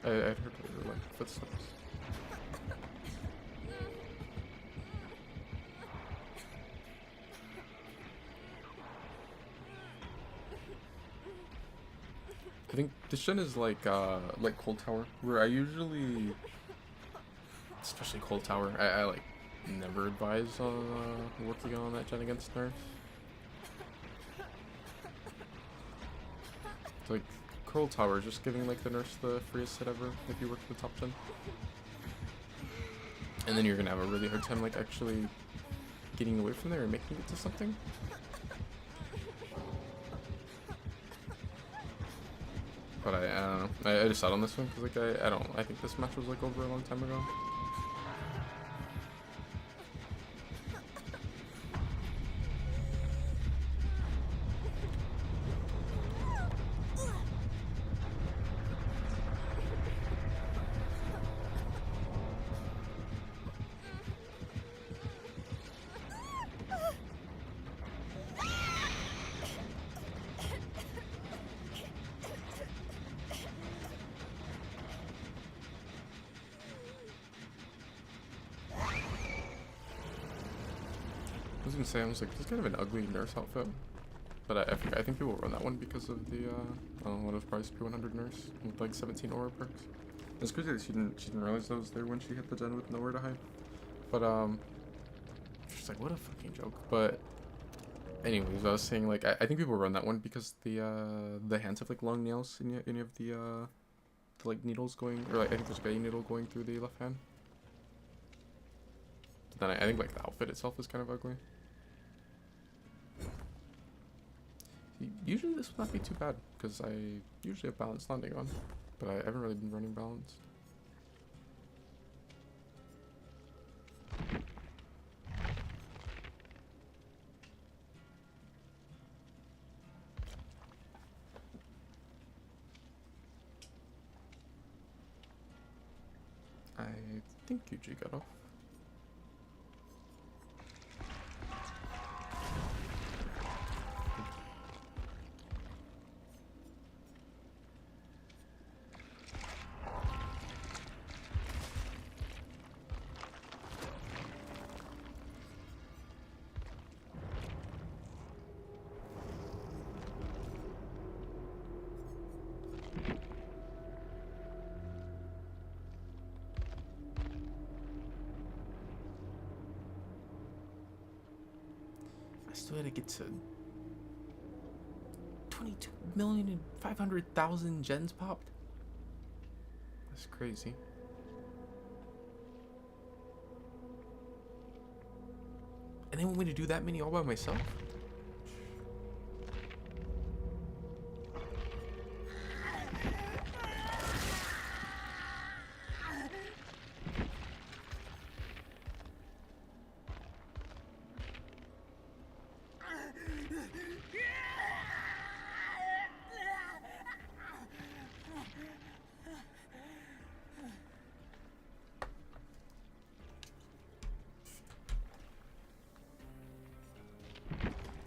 Yeah, I heard her like footsteps. I think this gen is like Cold Tower, where I usually, especially Cold Tower, I like never advise on working on that gen against Nurse. Like, Curl Tower, just giving like the nurse the freest hit ever if you work the top 10. And then you're gonna have a really hard time like actually getting away from there and making it to something. But I don't know. I just sat on this one because like I think this match was like over a long time ago. I was gonna say, I was like, this is kind of an ugly nurse outfit. But I think people run that one because of the, one of Price P100 nurse with like 17 aura perks. It's crazy that she didn't realize that was there when she hit the gen with nowhere to hide. But, she's like, what a fucking joke. But, anyways, I was saying, like, I think people run that one because the hands have like long nails in any of the like needles going, or like, I think there's like a needle going through the left hand. But then I think like the outfit itself is kind of ugly. Usually this would not be too bad, because I usually have balanced landing on, but I haven't really been running balanced. I think UG got off. I still had to get to 22,500,000 gens popped. That's crazy. And they want me to do that many all by myself?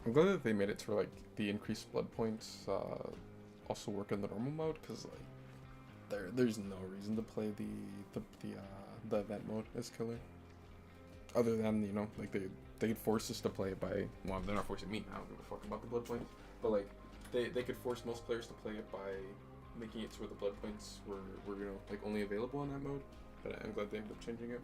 I'm glad that they made it to like the increased blood points also work in the normal mode, because like there's no reason to play the event mode as killer, other than, you know, like they force us to play it by, well, they're not forcing me, I don't give a fuck about the blood points, but like they could force most players to play it by making it so where the blood points were you know, like only available in that mode. But I'm glad they ended up changing it.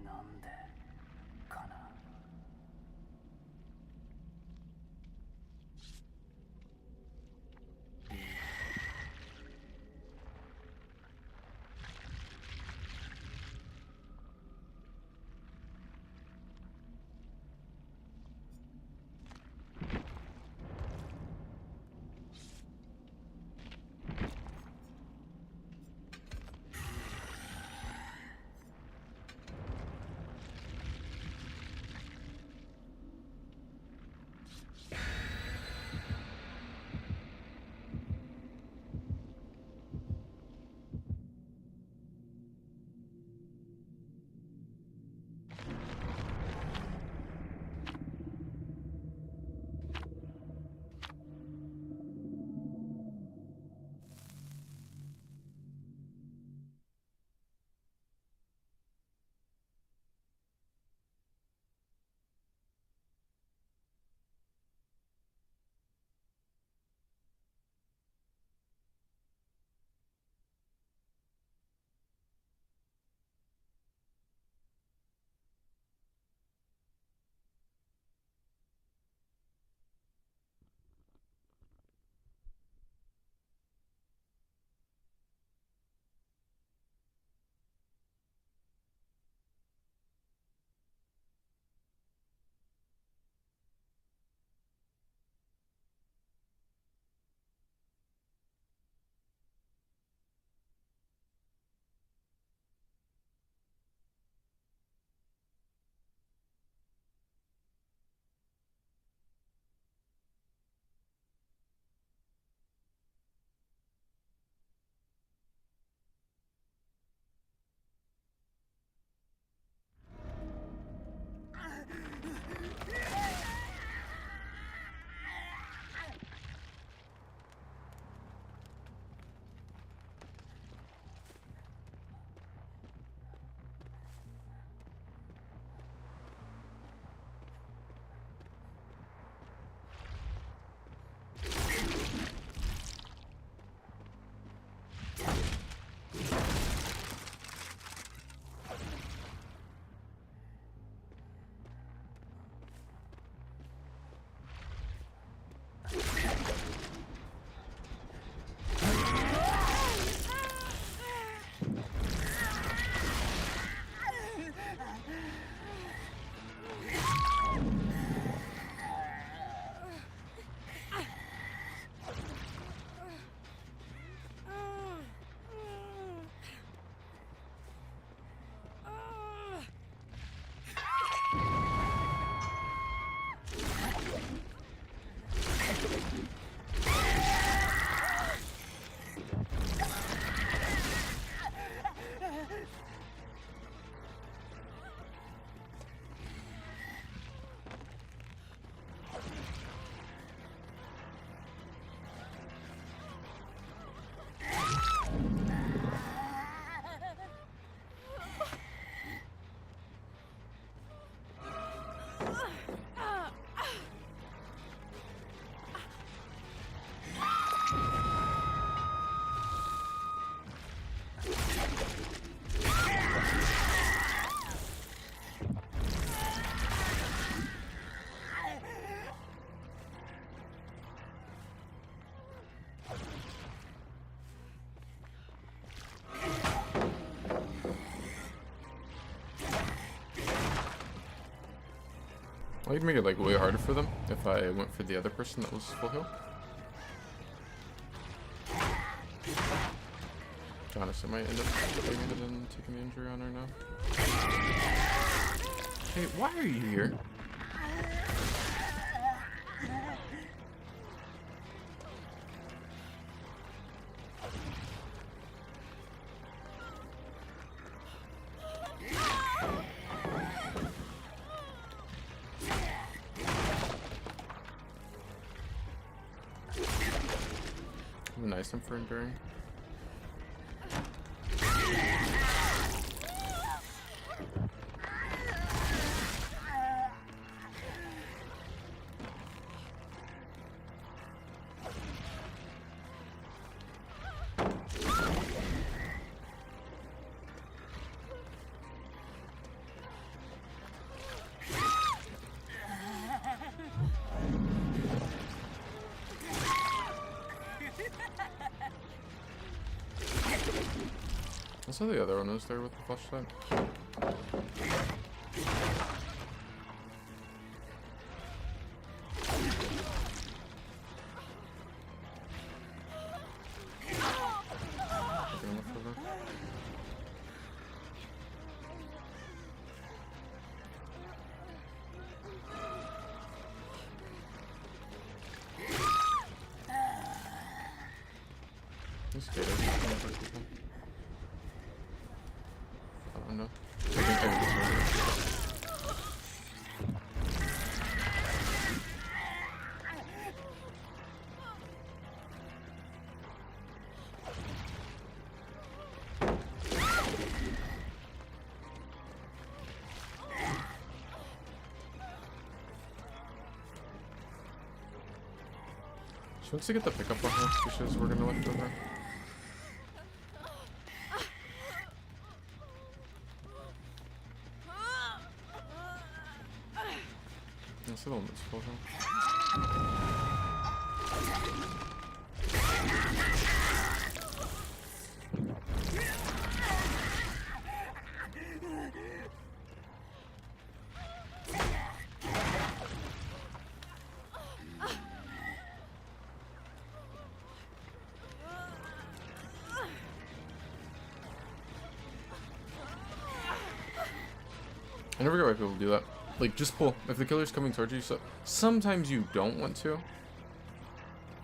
なんでかな。I could make it like way harder for them if I went for the other person that was full heal. Honestly, I might end up going ahead and taking the injury on her now. Hey, why are you here? Nice him for enduring. I saw the other one was there with the flashlight. He's scared of people. Oh no. I think I she wants to get the pickup on her. She says we're gonna lift over. That's the one that's full health. I never get why people do that. Like, just pull. If the killer's coming towards you, so sometimes you don't want to.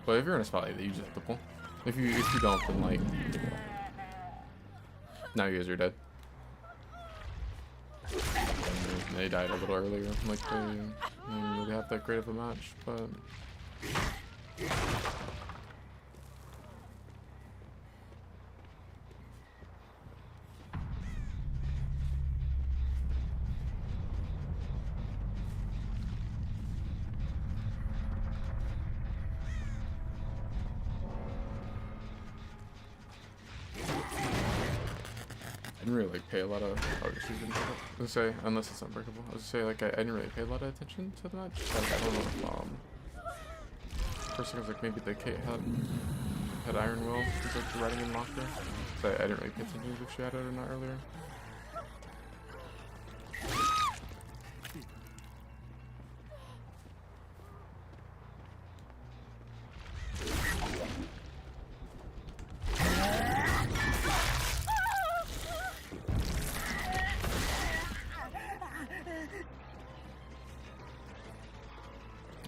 But if you're in a spot like that, you just have to pull. If you don't, then like, now you guys are dead. And they died a little earlier. Like they didn't really have that great of a match, but. I didn't really like pay a lot of I was say, unless it's unbreakable. I was say like I didn't really pay a lot of attention to the match. Like, I don't know if first thing was like maybe the Kate had Iron Will was like the riding in locker. So I didn't really pay attention if she had it or not earlier.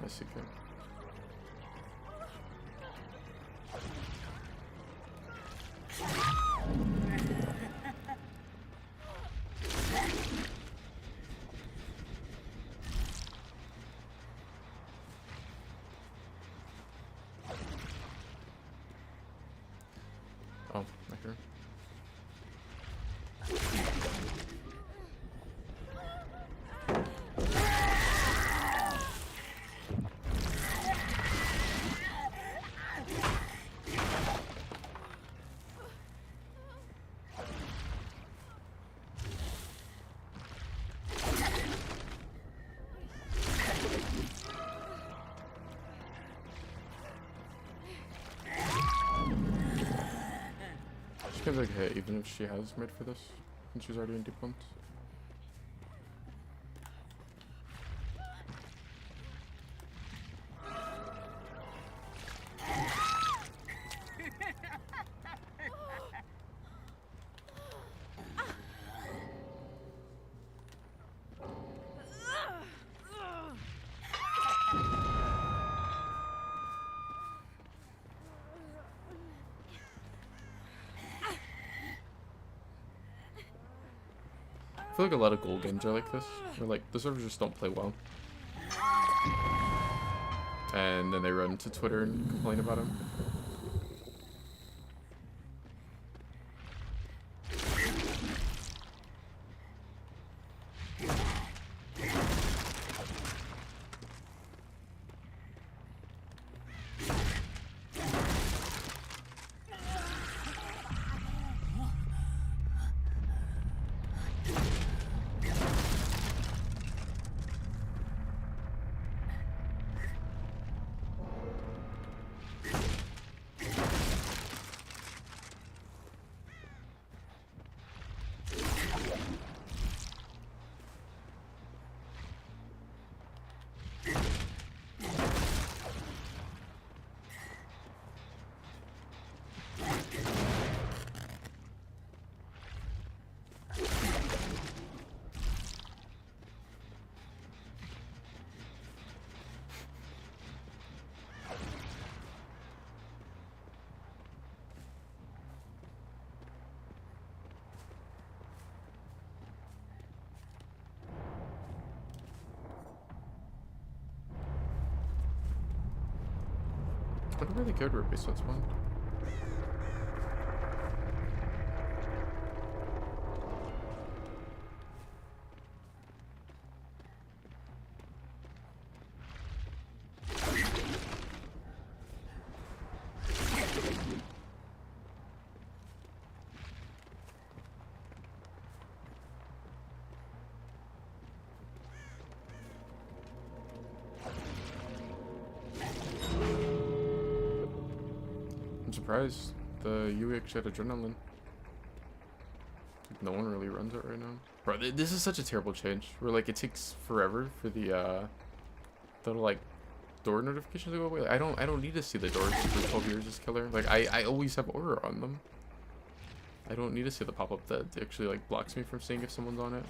I see good. Oh, I hear. She can like hit even if she has made for this, and she's already in deep ones. feel like a lot of gold games are like this, where like the servers just don't play well, and then they run to Twitter and complain about them. I wonder where they go to replace that spawn. I'm surprised the UX had adrenaline. Like, no one really runs it right now. Bro, this is such a terrible change. Where like it takes forever for the like door notifications to go away. Like, I don't need to see the doors for 12 years as killer. Like I always have aura on them. I don't need to see the pop-up that actually like blocks me from seeing if someone's on it.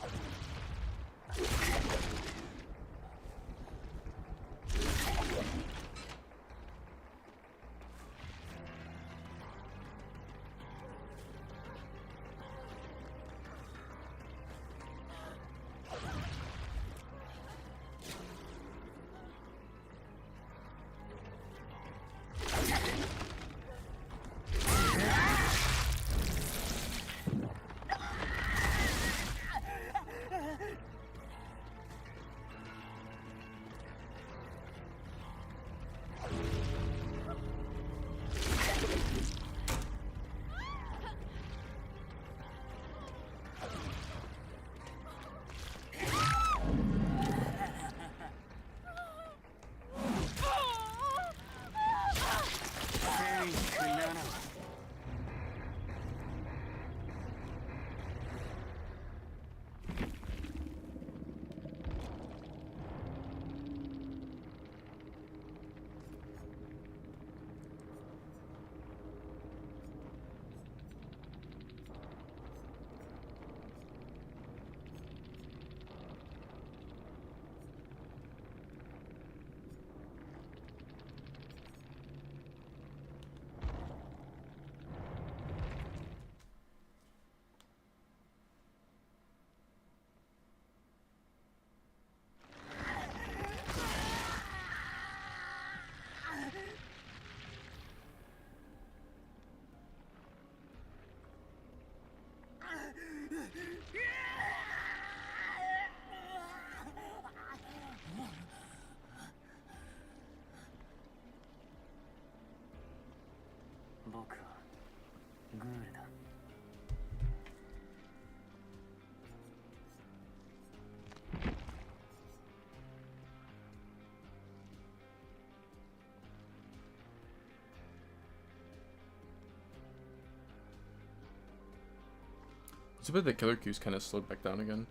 It's a bit the killer queue's kind of slowed back down again.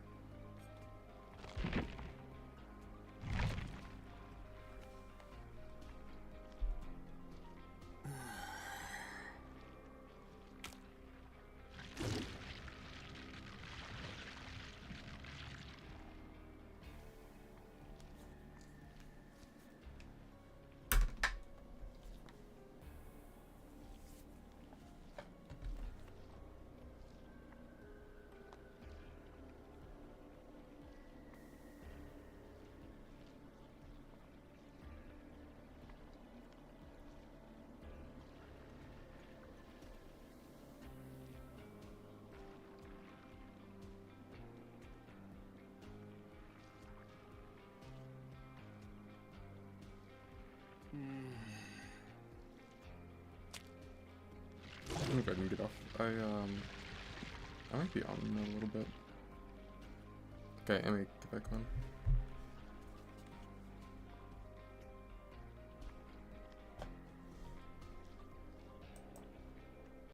me go ahead and get off. I might be on in a little bit. Okay, anyway, get back on.